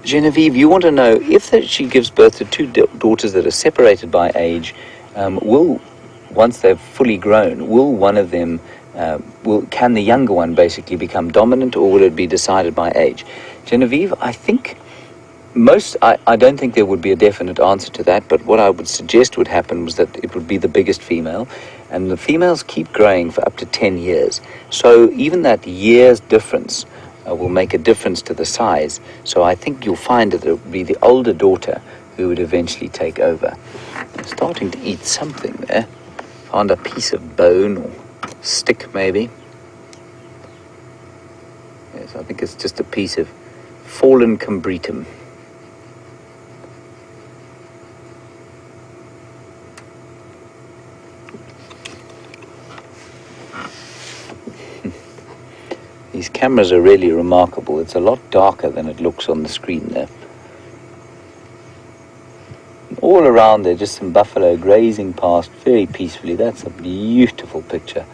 Genevieve, you want to know if she gives birth to 2 daughters that are separated by age, once they're fully grown, will one of them, can the younger one basically become dominant, or will it be decided by age? Genevieve, I think I don't think there would be a definite answer to that, but what I would suggest would happen was that it would be the biggest female, and the females keep growing for up to 10 years. So even that year's difference will make a difference to the size. So I think you'll find that it will be the older daughter who would eventually take over. I'm starting to eat something there. Found a piece of bone or stick, maybe. Yes, I think it's just a piece of fallen combretum. These cameras are really remarkable. It's a lot darker than it looks on the screen there. All around there, just some buffalo grazing past very peacefully. That's a beautiful picture.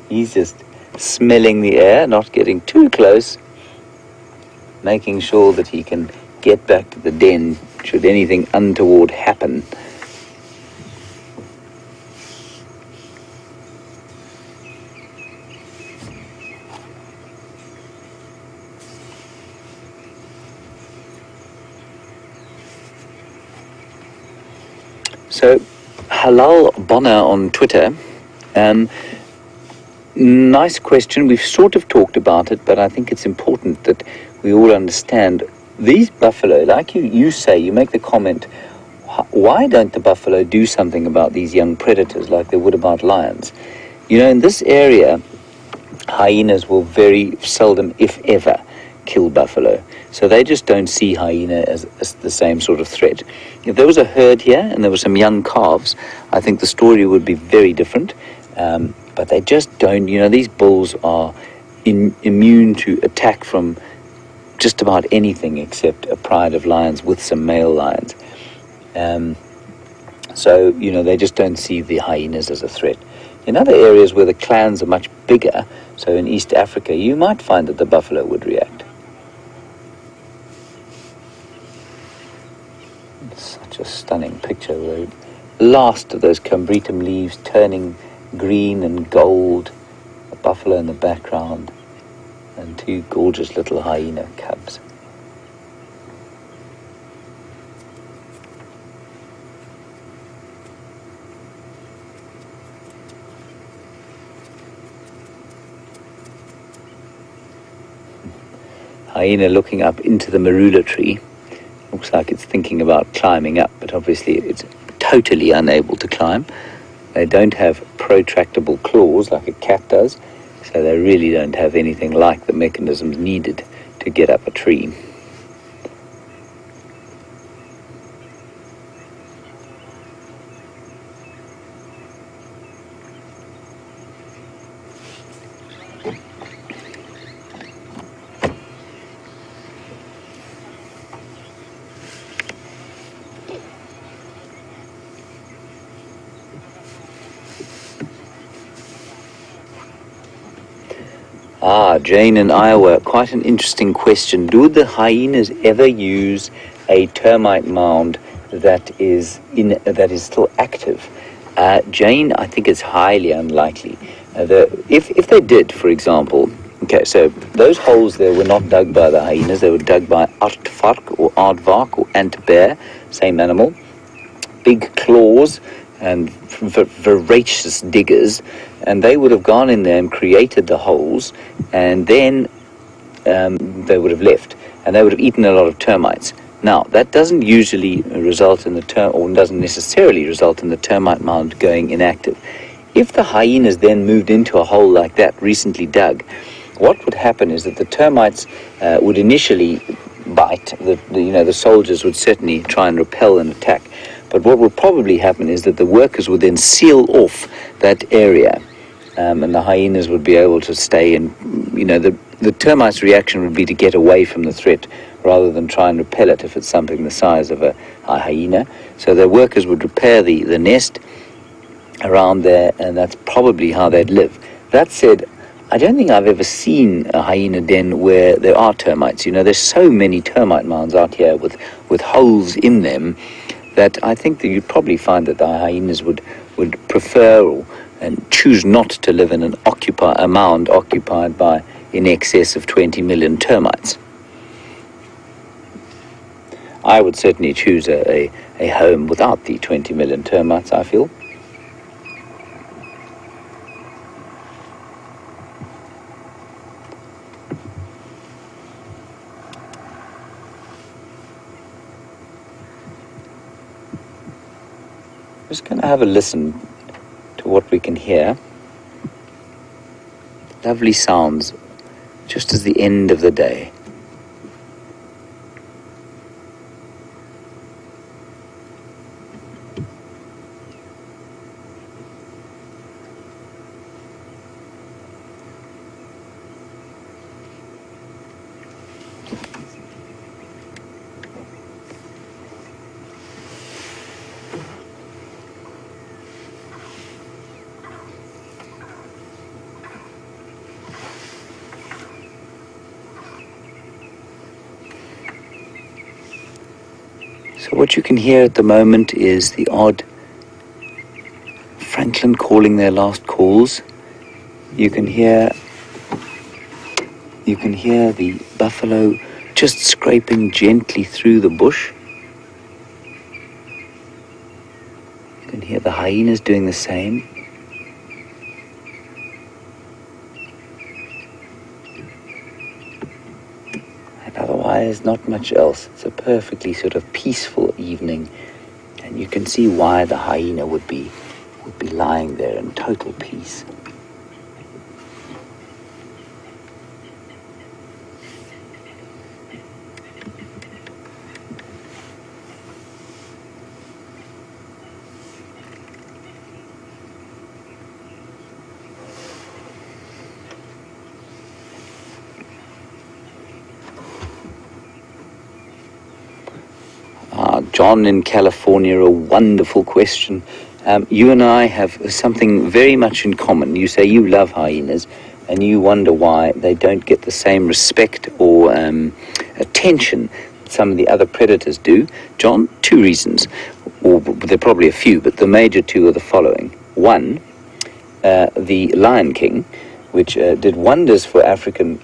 He's just smelling the air, not getting too close, making sure that he can get back to the den should anything untoward happen. So, Halal Bonner on Twitter, nice question. We've sort of talked about it, but I think it's important that we all understand these buffalo, like you say, you make the comment, why don't the buffalo do something about these young predators like they would about lions? You know, in this area, hyenas will very seldom, if ever, kill buffalo. So they just don't see hyena as the same sort of threat. If there was a herd here and there were some young calves, I think the story would be very different. But they just don't, you know, these bulls are immune to attack from just about anything except a pride of lions with some male lions. So, you know, they just don't see the hyenas as a threat. In other areas where the clans are much bigger, so in East Africa, you might find that the buffalo would react. Such a stunning picture. The last of those combretum leaves turning green and gold, a buffalo in the background, and 2 gorgeous little hyena cubs. Hyena looking up into the marula tree. Looks like it's thinking about climbing up, but obviously it's totally unable to climb. They don't have protractable claws like a cat does, so they really don't have anything like the mechanisms needed to get up a tree. Jane in Iowa, quite an interesting question. Do the hyenas ever use a termite mound that is still active? Jane, I think it's highly unlikely. If they did, for example, okay, so those holes there were not dug by the hyenas, they were dug by aardvark or ant-bear, same animal, big claws and voracious diggers, and they would have gone in there and created the holes, and then they would have left, and they would have eaten a lot of termites. Now, that doesn't usually result in or doesn't necessarily result in the termite mound going inactive. If the hyenas then moved into a hole like that, recently dug, what would happen is that the termites would initially bite. The soldiers would certainly try and repel an attack. But what would probably happen is that the workers would then seal off that area, and the hyenas would be able to stay in. The termites' reaction would be to get away from the threat rather than try and repel it if it's something the size of a hyena. So the workers would repair the nest around there, and that's probably how they'd live. That said, I don't think I've ever seen a hyena den where there are termites. There's so many termite mounds out here with holes in them that I think that you'd probably find that the hyenas would prefer and choose not to live in a mound occupied by in excess of 20 million termites. I would certainly choose a home without the 20 million termites, I feel. Just going to have a listen to what we can hear. Lovely sounds, just as the end of the day. So what you can hear at the moment is the odd francolin calling their last calls. You can hear the buffalo just scraping gently through the bush. You can hear the hyenas doing the same. Otherwise, not much else. It's a perfectly sort of peaceful evening, and you can see why the hyena would be lying there in total peace. John in California, a wonderful question. You and I have something very much in common. You say you love hyenas, and you wonder why they don't get the same respect or attention that some of the other predators do. John, two reasons, or there are probably a few, but the major two are the following. One, the Lion King, which did wonders for African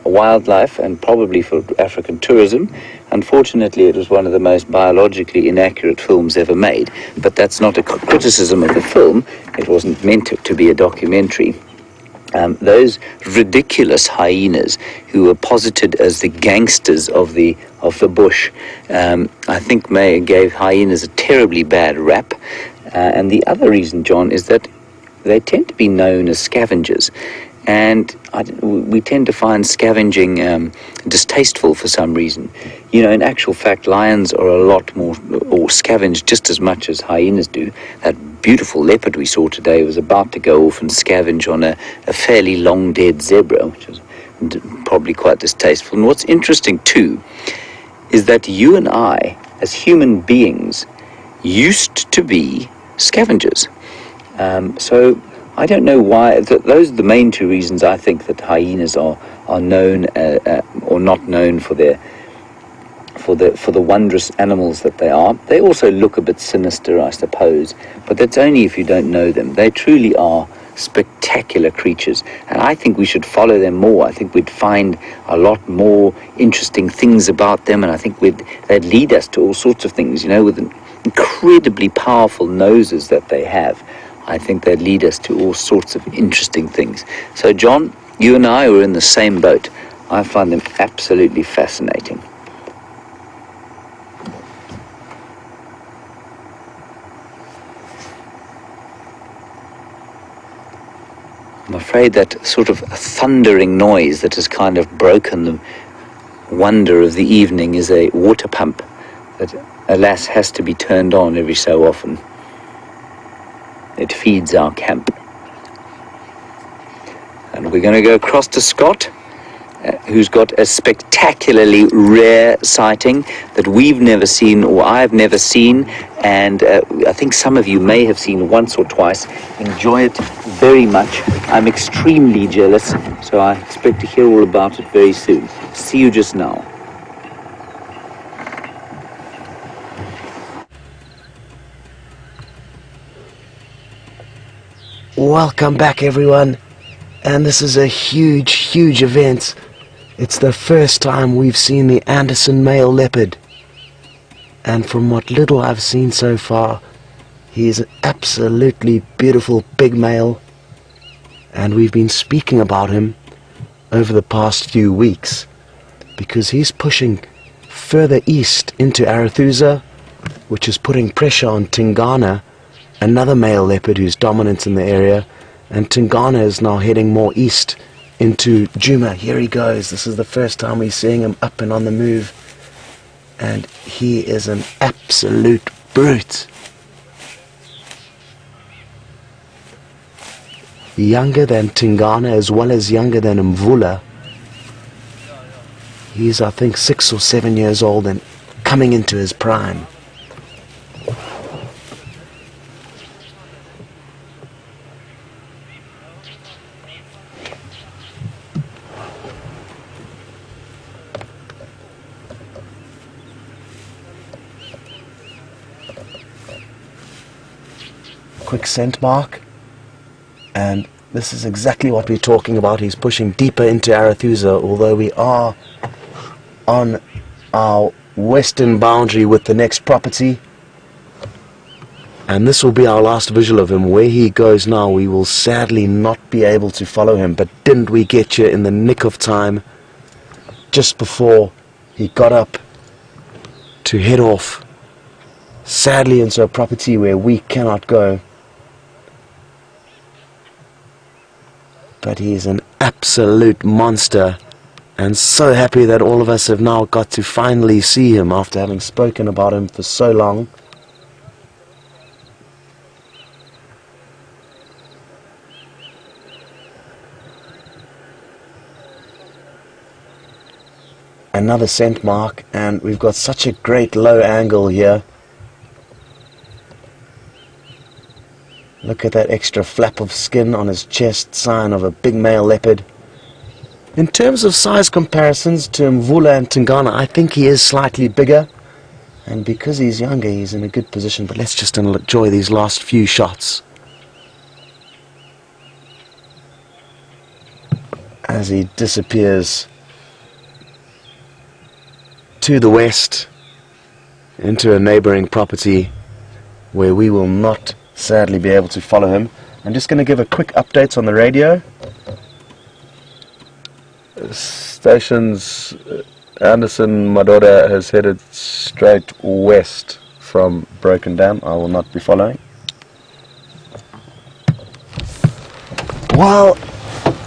wildlife and probably for African tourism. Unfortunately, it was one of the most biologically inaccurate films ever made, but that's not a criticism of the film. It wasn't meant to be a documentary. Those ridiculous hyenas who were posited as the gangsters of the bush, I think gave hyenas a terribly bad rap. And the other reason, John, is that they tend to be known as scavengers. And we tend to find scavenging distasteful for some reason. In actual fact, lions are a lot more, or scavenge just as much as hyenas do. That beautiful leopard we saw today was about to go off and scavenge on a fairly long dead zebra, which was probably quite distasteful. And what's interesting too is that you and I, as human beings, used to be scavengers. So I don't know why. Those are the main two reasons I think that hyenas are known or not known for the wondrous animals that they are. They also look a bit sinister, I suppose, but that's only if you don't know them. They truly are spectacular creatures, and I think we should follow them more. I think we'd find a lot more interesting things about them, and I think they'd lead us to all sorts of things, with incredibly powerful noses that they have. I think they'd lead us to all sorts of interesting things. So John, you and I were in the same boat. I find them absolutely fascinating. I'm afraid that sort of thundering noise that has kind of broken the wonder of the evening is a water pump that, alas, has to be turned on every so often. It feeds our camp. And we're going to go across to Scott, who's got a spectacularly rare sighting that we've never seen, or I've never seen, and I think some of you may have seen once or twice. Enjoy it very much. I'm extremely jealous, so I expect to hear all about it very soon. See you just now. Welcome back, everyone, and this is a huge event. It's the first time we've seen the Anderson male leopard, and from what little I've seen so far, he is an absolutely beautiful big male, and we've been speaking about him over the past few weeks because he's pushing further east into Arathusa, which is putting pressure on Tingana, another male leopard who's dominant in the area, and Tingana is now heading more east into Djuma. Here he goes. This is the first time we're seeing him up and on the move, and he is an absolute brute. Younger than Tingana as well as younger than Mvula. He's, I think, 6 or 7 years old and coming into his prime. Quick scent mark, and this is exactly what we're talking about. He's pushing deeper into Arathusa, although we are on our western boundary with the next property, and this will be our last visual of him. Where he goes now, we will sadly not be able to follow him, but didn't we get you in the nick of time just before he got up to head off, sadly, into a property where we cannot go. But he's an absolute monster, and so happy that all of us have now got to finally see him after having spoken about him for so long. Another scent mark, and we've got such a great low angle here. Look at that extra flap of skin on his chest, sign of a big male leopard. In terms of size comparisons to Mvula and Tingana, I think he is slightly bigger, and because he's younger, he's in a good position. But let's just enjoy these last few shots as he disappears to the west into a neighboring property where we will not sadly be able to follow him. I'm just going to give a quick update on the radio. Stations Anderson Madora has headed straight west from Broken Dam. I will not be following. Well,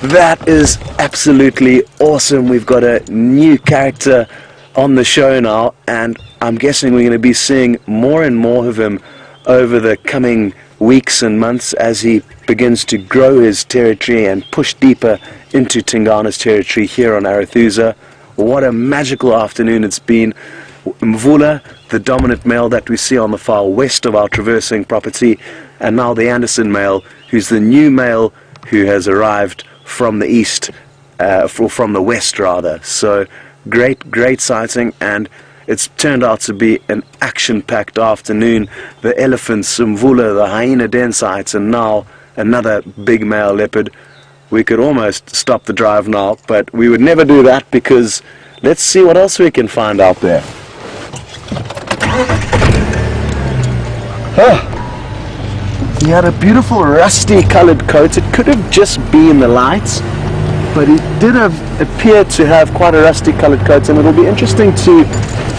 that is absolutely awesome. We've got a new character on the show now, and I'm guessing we're going to be seeing more and more of him over the coming weeks and months as he begins to grow his territory and push deeper into Tingana's territory here on Arathusa. What a magical afternoon it's been. Mvula, the dominant male that we see on the far west of our traversing property, and now the Anderson male, who's the new male who has arrived from the east, from the west rather. So great sighting, and it's turned out to be an action-packed afternoon. The elephants, Mvula, the hyena den sites, and now another big male leopard. We could almost stop the drive now, but we would never do that, because let's see what else we can find out there. He had a beautiful rusty colored coat. It could have just been the lights, but he did appear to have quite a rusty colored coat, and it'll be interesting to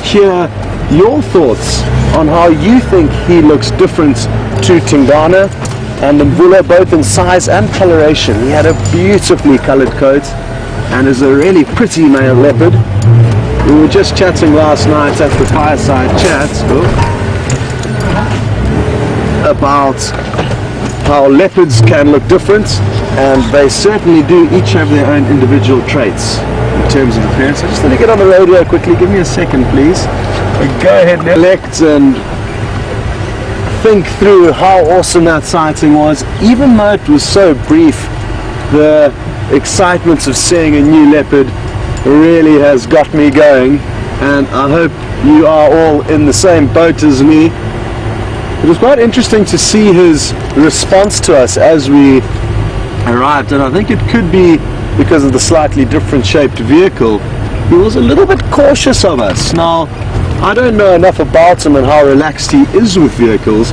hear your thoughts on how you think he looks different to Tingana and Mvula, both in size and coloration. He had a beautifully colored coat and is a really pretty male leopard. We were just chatting last night at the fireside chat about how leopards can look different, and they certainly do each have their own individual traits in terms of appearance. I just want to get on the radio quickly. Give me a second, please. Go ahead and elect and think through how awesome that sighting was. Even though it was so brief, the excitement of seeing a new leopard really has got me going, and I hope you are all in the same boat as me. It was quite interesting to see his response to us as we arrived, and I think it could be because of the slightly different shaped vehicle. He was a little bit cautious of us. Now, I don't know enough about him and how relaxed he is with vehicles,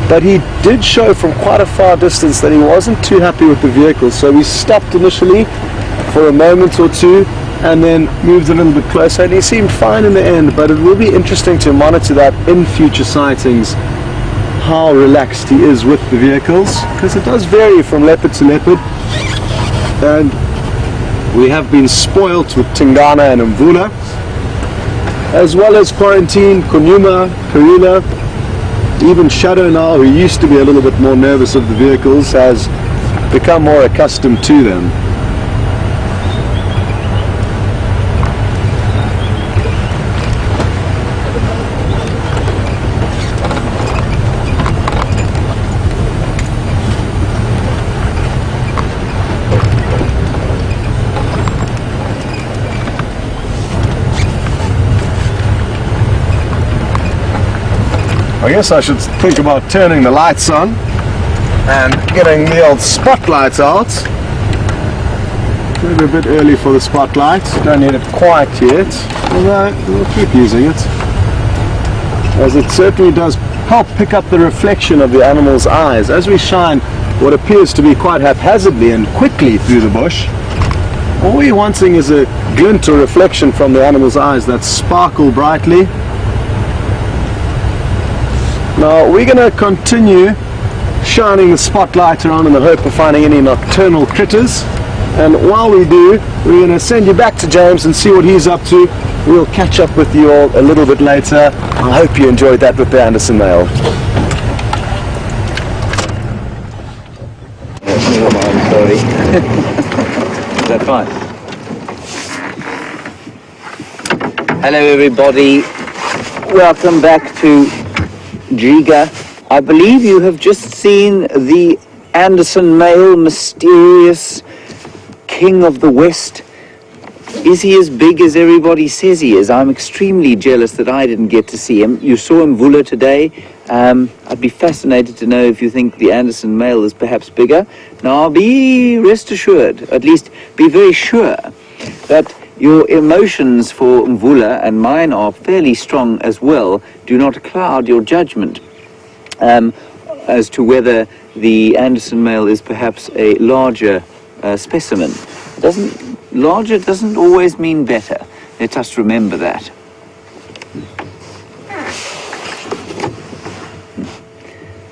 but he did show from quite a far distance that he wasn't too happy with the vehicle, so we stopped initially for a moment or two and then moved a little bit closer, and he seemed fine in the end. But it will be interesting to monitor that in future sightings, how relaxed he is with the vehicles, because it does vary from leopard to leopard, and we have been spoilt with Tingana and Mvula, as well as Quarantine, Djuma, Karula. Even Shadow now, who used to be a little bit more nervous of the vehicles, has become more accustomed to them. I guess I should think about turning the lights on and getting the old spotlight out. Maybe a bit early for the spotlight, don't need it quite yet, although we'll keep using it, as it certainly does help pick up the reflection of the animal's eyes as we shine what appears to be quite haphazardly and quickly through the bush. All we're wanting is a glint or reflection from the animal's eyes that sparkle brightly. Now we're going to continue shining the spotlight around in the hope of finding any nocturnal critters, and while we do, we're going to send you back to James and see what he's up to. We'll catch up with you all a little bit later. I hope you enjoyed that with the Anderson male. Sorry. Is that fine? Hello everybody. Welcome back to Giga. I believe you have just seen the Anderson male, mysterious king of the West. Is he as big as everybody says he is? I'm extremely jealous that I didn't get to see him. You saw Mvula today. I'd be fascinated to know if you think the Anderson male is perhaps bigger. Now, be rest assured, at least be very sure, that your emotions for Mvula, and mine are fairly strong as well, do not cloud your judgment as to whether the Anderson male is perhaps a larger specimen. Larger doesn't always mean better. Let us remember that.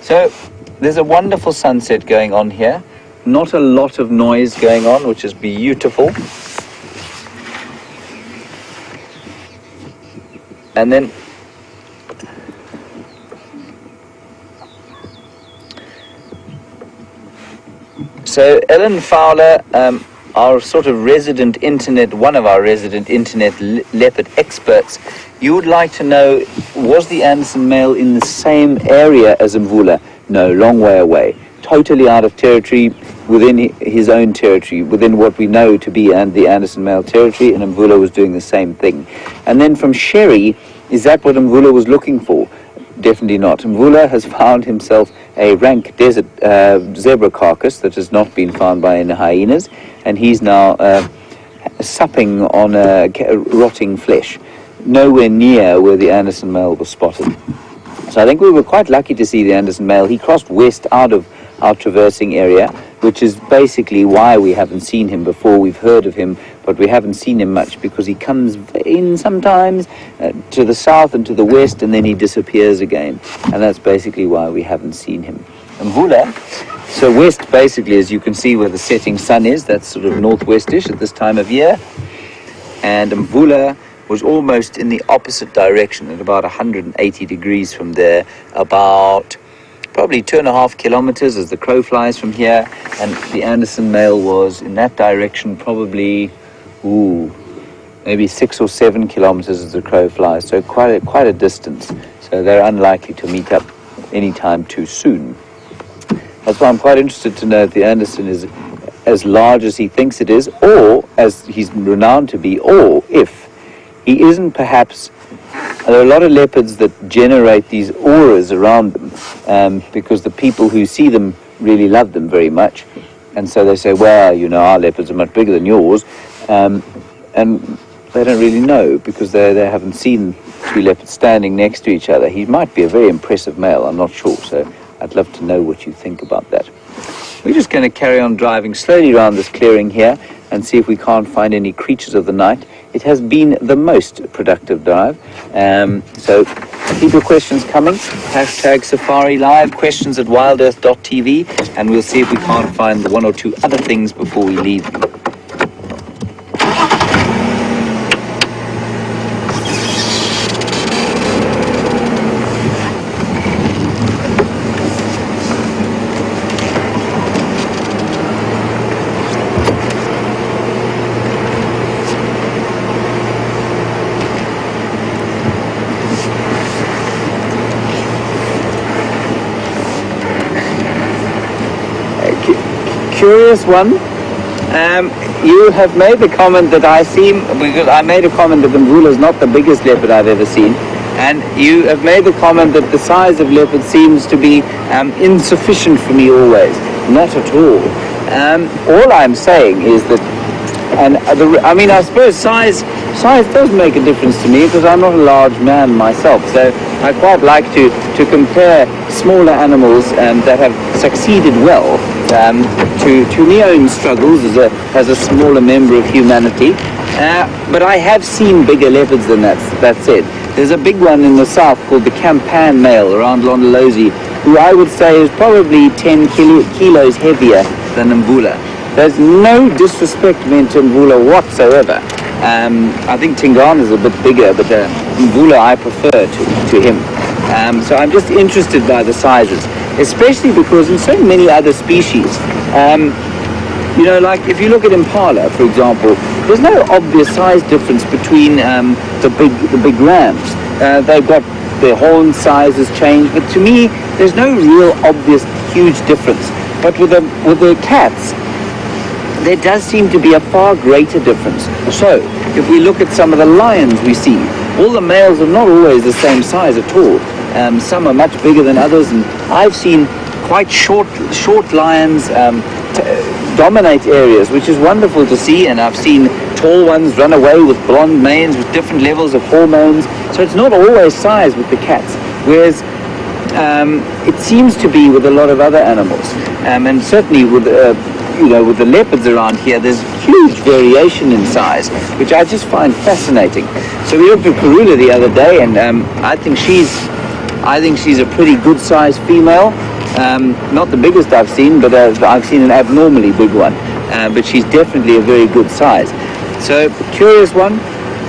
So, there's a wonderful sunset going on here. Not a lot of noise going on, which is beautiful. And then so Ellen Fowler, our sort of resident internet, one of our resident internet leopard experts, you would like to know, was the Anderson male in the same area as Mvula? No, long way away. Totally out of territory, within his own territory, within what we know to be the Anderson male territory, and Mvula was doing the same thing. And then from Sherry, is that what Mvula was looking for? Definitely not. Mvula has found himself a rank desert zebra carcass that has not been found by any hyenas, and he's now supping on rotting flesh, nowhere near where the Anderson male was spotted. So I think we were quite lucky to see the Anderson male. He crossed west out of our traversing area, which is basically why we haven't seen him before. We've heard of him, but we haven't seen him much because he comes in sometimes to the south and to the west, and then he disappears again. And that's basically why we haven't seen him. Mvula, so west basically, as you can see where the setting sun is, that's sort of northwestish at this time of year. And Mvula was almost in the opposite direction at about 180 degrees from there, about probably 2.5 kilometers as the crow flies from here, and the Anderson male was in that direction probably maybe 6 or 7 kilometers as the crow flies, so quite a distance. So they're unlikely to meet up anytime too soon. That's why I'm quite interested to know if the Anderson is as large as he thinks it is, or as he's renowned to be, or if he isn't perhaps. There are a lot of leopards that generate these auras around them because the people who see them really love them very much, and so they say, well, you know, our leopards are much bigger than yours, and they don't really know because they haven't seen two leopards standing next to each other. He might be a very impressive male, I'm not sure, so I'd love to know what you think about that. We're just going to carry on driving slowly around this clearing here and see if we can't find any creatures of the night. It has been the most productive drive. So keep your questions coming. Hashtag Safari Live, questions at WildEarthTV, and we'll see if we can't find one or two other things before we leave. Curious one. You have made the comment that because I made a comment that the Mvula is not the biggest leopard I've ever seen, and you have made the comment that the size of leopard seems to be insufficient for me always. Not at all. All I'm saying is that, I suppose size does make a difference to me because I'm not a large man myself, so I quite like to compare smaller animals that have succeeded well to my own struggles as a smaller member of humanity. But I have seen bigger leopards than that said. There's a big one in the south called the Campan male around Londolozi, who I would say is probably 10 kilos heavier than Mvula. There's no disrespect meant to Mvula whatsoever. I think Tingana is a bit bigger, but Mvula I prefer to him. So I'm just interested by the sizes, especially because in so many other species, like if you look at Impala, for example, there's no obvious size difference between the big rams. They've got their horn sizes change, but to me, there's no real obvious huge difference. But with the cats, there does seem to be a far greater difference. So, if we look at some of the lions we see, all the males are not always the same size at all. Some are much bigger than others, and I've seen quite short lions dominate areas, which is wonderful to see, and I've seen tall ones run away with blonde manes with different levels of hormones. So it's not always size with the cats, whereas it seems to be with a lot of other animals, and certainly with the leopards around here, there's huge variation in size, which I just find fascinating. So we looked at Karula the other day, and I think she's a pretty good sized female. Not the biggest I've seen, but I've seen an abnormally big one. But she's definitely a very good size. So, curious one.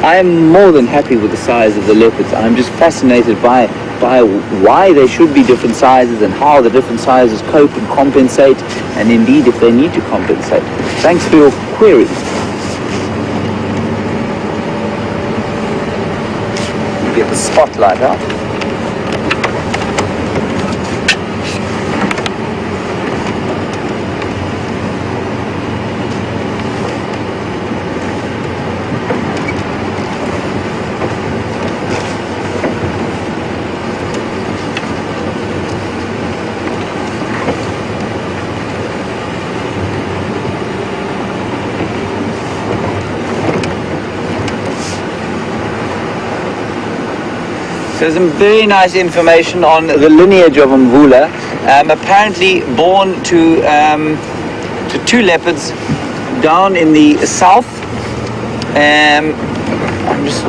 I am more than happy with the size of the leopards. I'm just fascinated by by why they should be different sizes and how the different sizes cope and compensate, and indeed if they need to compensate. Thanks for your query. Get the spotlight out. There's some very nice information on the lineage of Mvula. Apparently born to two leopards down in the south. I'm just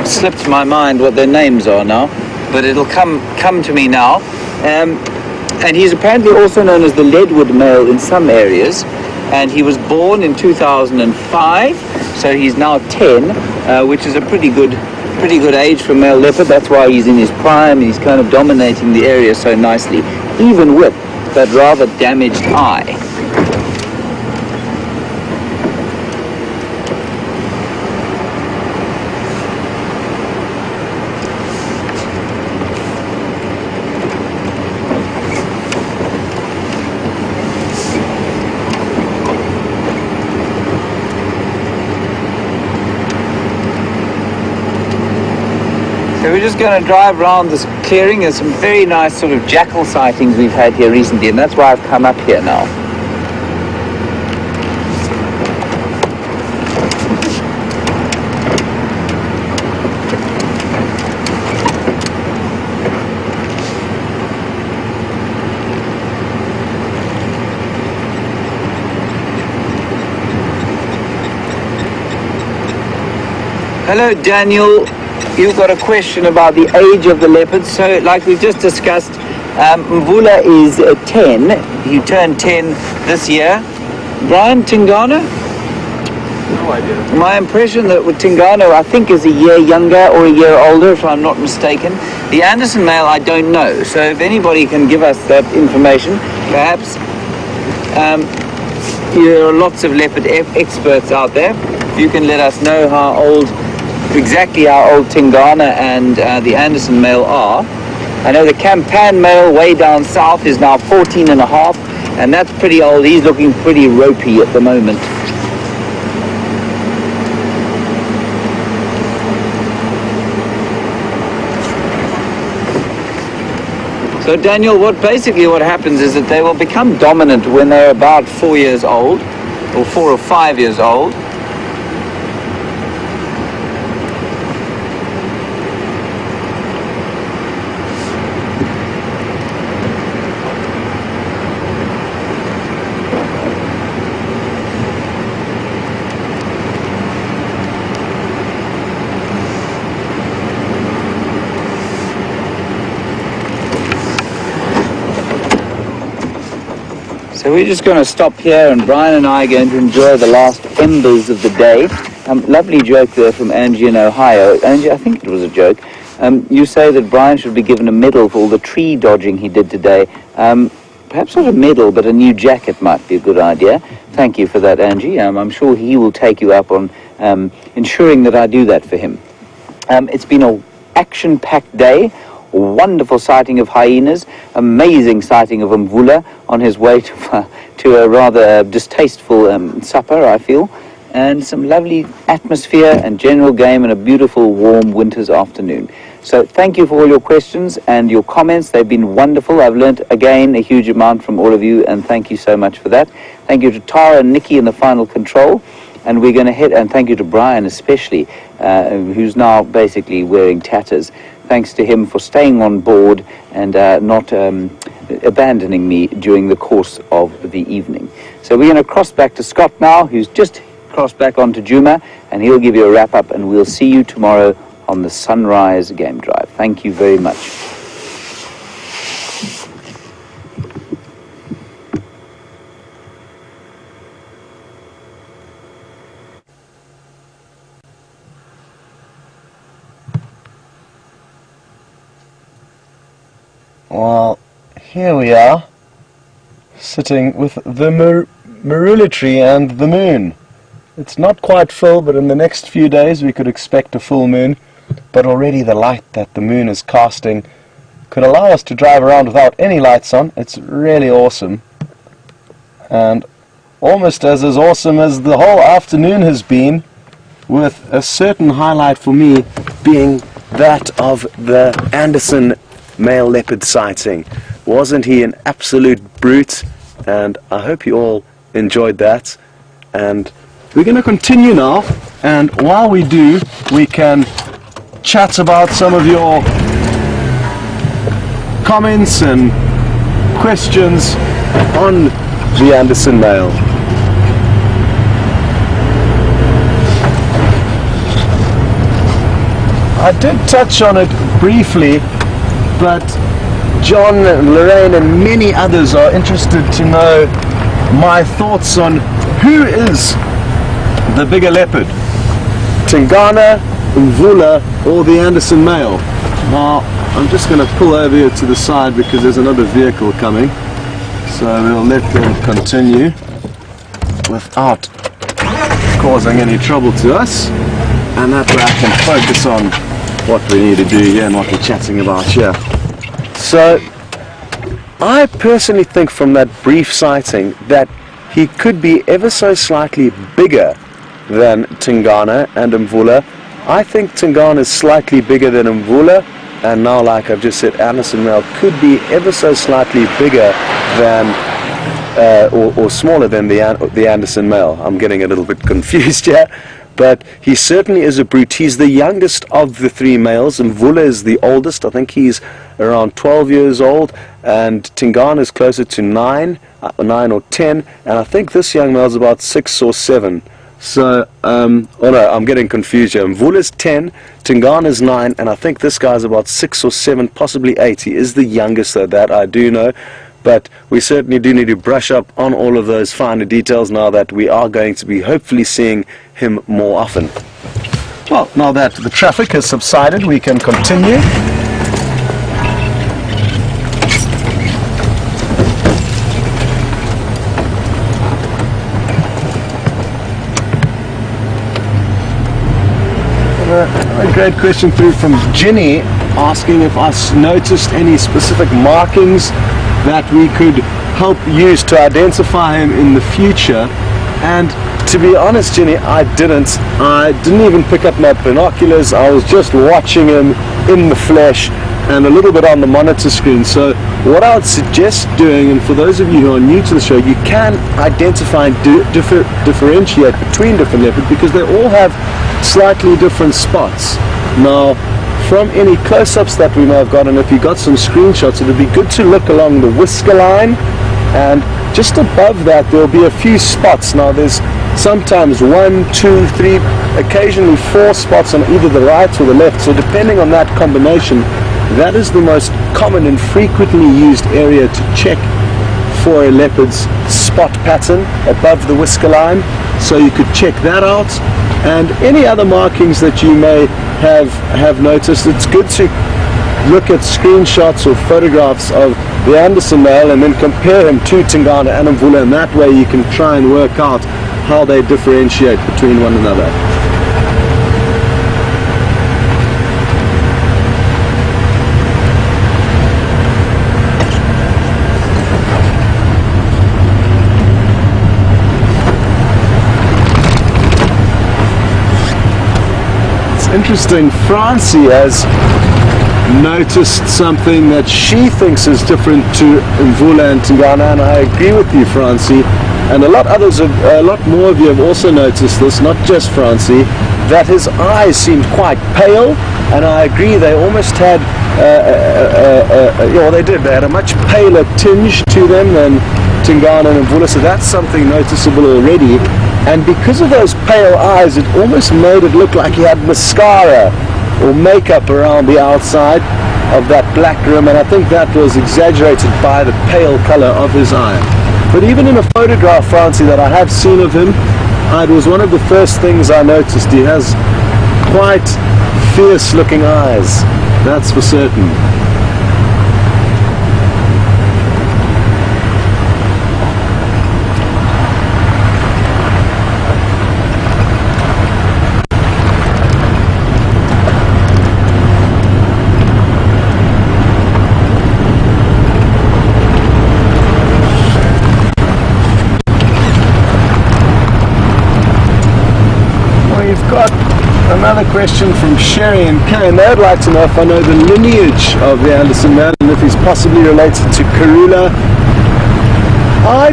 slipped my mind what their names are now, but it'll come to me now. And he's apparently also known as the Leadwood male in some areas. And he was born in 2005, so he's now 10, which is a pretty good age for a male leopard. That's why he's in his prime. He's kind of dominating the area so nicely, even with that rather damaged eye. So we're just going to drive around this clearing. There's some very nice sort of jackal sightings we've had here recently, and that's why I've come up here now. Hello, Daniel. You've got a question about the age of the leopards. So, like we just discussed, Mvula is 10. He turned 10 this year. Brian, Tingana? No idea. My impression that with Tingana, I think, is a year younger or a year older, if I'm not mistaken. The Anderson male, I don't know. So, if anybody can give us that information, perhaps. There are lots of leopard experts out there. You can let us know exactly how old Tingana and the Anderson male are. I know the Campan male way down south is now 14 and a half, and that's pretty old. He's looking pretty ropey at the moment. So Daniel, what happens is that they will become dominant when they're about 4 years old, or 4 or 5 years old. So we're just going to stop here, and Brian and I are going to enjoy the last embers of the day. Lovely joke there from Angie in Ohio. Angie, I think it was a joke. You say that Brian should be given a medal for all the tree dodging he did today. Perhaps not a medal, but a new jacket might be a good idea. Thank you for that, Angie. I'm sure he will take you up on ensuring that I do that for him. It's been an action-packed day. Wonderful sighting of hyenas, amazing sighting of Mvula on his way to a rather distasteful supper, I feel, and some lovely atmosphere and general game and a beautiful warm winter's afternoon. So thank you for all your questions and your comments. They've been wonderful. I've learnt again a huge amount from all of you, and thank you so much for that. Thank you to Tara and Nikki in the final control. And we're going to head, and thank you to Brian especially, who's now basically wearing tatters. Thanks to him for staying on board and not abandoning me during the course of the evening. So we're going to cross back to Scott now, who's just crossed back onto Djuma, and he'll give you a wrap-up, and we'll see you tomorrow on the Sunrise Game Drive. Thank you very much. Well, here we are, sitting with the marula tree and the moon. It's not quite full, but in the next few days we could expect a full moon. But already the light that the moon is casting could allow us to drive around without any lights on. It's really awesome. And almost as awesome as the whole afternoon has been, with a certain highlight for me being that of the Anderson male leopard sighting. Wasn't he an absolute brute? And I hope you all enjoyed that. And we're going to continue now, and while we do, we can chat about some of your comments and questions on the Anderson male. I did touch on it briefly, but John and Lorraine and many others are interested to know my thoughts on who is the bigger leopard, Tingana, Mvula, or the Anderson male. Now, I'm just going to pull over here to the side because there's another vehicle coming, so we'll let them continue without causing any trouble to us, and that way I can focus on what we need to do here and what we're chatting about here. So, I personally think from that brief sighting that he could be ever so slightly bigger than Tingana and Mvula. I think Tingana is slightly bigger than Mvula, and now, like I've just said, Anderson male could be ever so slightly bigger than or smaller than the Anderson male. I'm getting a little bit confused here, but he certainly is a brute. He's the youngest of the three males. Mvula is the oldest. I think he's around 12 years old, and Tingana is closer to 9 or 10, and I think this young male is about 6 or 7. So, oh no, I'm getting confused here. Mvula's 10, Tingana's 9, and I think this guy's about 6 or 7, possibly 8. He is the youngest, though, that I do know. But we certainly do need to brush up on all of those finer details now that we are going to be hopefully seeing him more often. Well, now that the traffic has subsided, we can continue. A great question through from Ginny, asking if I noticed any specific markings that we could help use to identify him in the future. And to be honest, Ginny, I didn't even pick up my binoculars. I was just watching him in the flesh and a little bit on the monitor screen. So what I would suggest doing, and for those of you who are new to the show, you can identify and differentiate between different leopards because they all have slightly different spots. Now, from any close-ups that we may have gotten, if you got some screenshots, it would be good to look along the whisker line, and just above that there will be a few spots. Now there's sometimes 1, 2, 3, occasionally 4 spots on either the right or the left, so depending on that combination, that is the most common and frequently used area to check for a leopard's spot pattern above the whisker line. So you could check that out, and any other markings that you may have noticed. It's good to look at screenshots or photographs of the Anderson male and then compare him to Tingana and Mvula, and that way you can try and work out how they differentiate between one another. Interesting, Francie has noticed something that she thinks is different to Mvula and Tingana, and I agree with you, Francie, and a lot more of you have also noticed this, not just Francie, that his eyes seemed quite pale, and I agree, they almost had they had a much paler tinge to them than Tingana and Mvula, so that's something noticeable already. And because of those pale eyes, it almost made it look like he had mascara or makeup around the outside of that black rim, and I think that was exaggerated by the pale color of his eye. But even in a photograph, Francie, that I have seen of him, it was one of the first things I noticed. He has quite fierce looking eyes, that's for certain. got another question from Sherry and Kay, and they'd like to know if I know the lineage of the Anderson male and if he's possibly related to Karula. I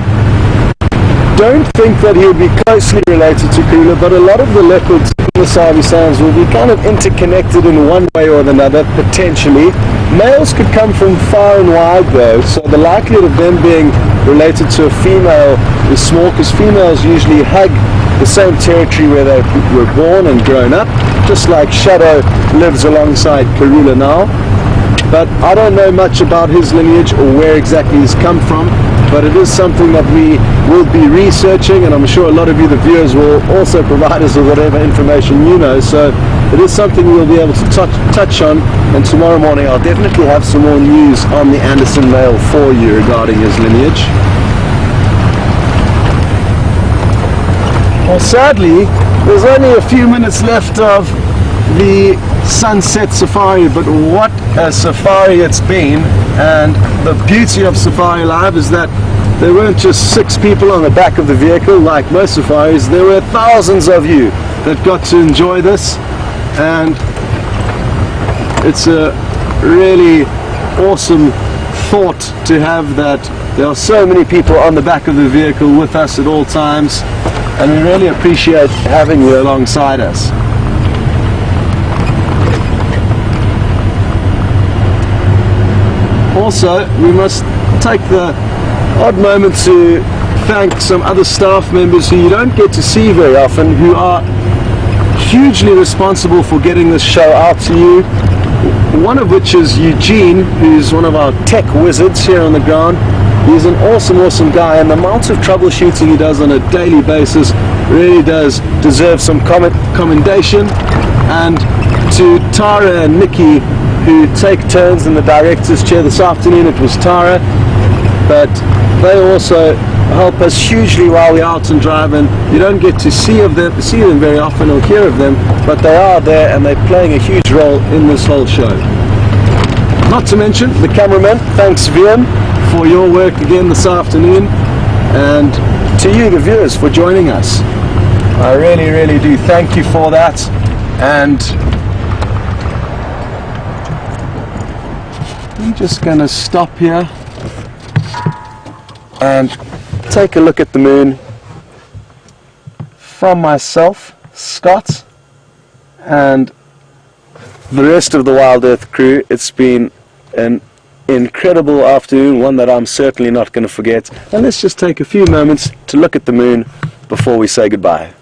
don't think that he would be closely related to Karula, but a lot of the leopards in the Sabi Sands will be kind of interconnected in one way or another, potentially. Males could come from far and wide though, so the likelihood of them being related to a female is small, because females usually hug the same territory where they were born and grown up, just like Shadow lives alongside Karula now. But I don't know much about his lineage or where exactly he's come from, but it is something that we will be researching, and I'm sure a lot of you, the viewers, will also provide us with whatever information you know, so it is something we'll be able to touch on, and tomorrow morning I'll definitely have some more news on the Anderson male for you regarding his lineage. Well, sadly, there's only a few minutes left of the sunset safari, but what a safari it's been. And the beauty of Safari Live is that there weren't just 6 people on the back of the vehicle like most safaris, there were thousands of you that got to enjoy this, and it's a really awesome thought to have that there are so many people on the back of the vehicle with us at all times, and we really appreciate having you alongside us. Also, we must take the odd moment to thank some other staff members who you don't get to see very often, who are hugely responsible for getting this show out to you. One of which is Eugene, who's one of our tech wizards here on the ground. He's an awesome guy, and the amount of troubleshooting he does on a daily basis really does deserve some commendation. And to Tara and Nikki, who take turns in the director's chair. This afternoon it was Tara, but they also help us hugely while we're out and driving. You don't get to see them very often or hear of them, but they are there and they're playing a huge role in this whole show. Not to mention the cameraman. Thanks, Vian, for your work again this afternoon, and to you, the viewers, for joining us. I really do thank you for that. And I'm just going to stop here and take a look at the moon from myself, Scott, and the rest of the Wild Earth crew. It's been an incredible afternoon, one that I'm certainly not going to forget. And let's just take a few moments to look at the moon before we say goodbye.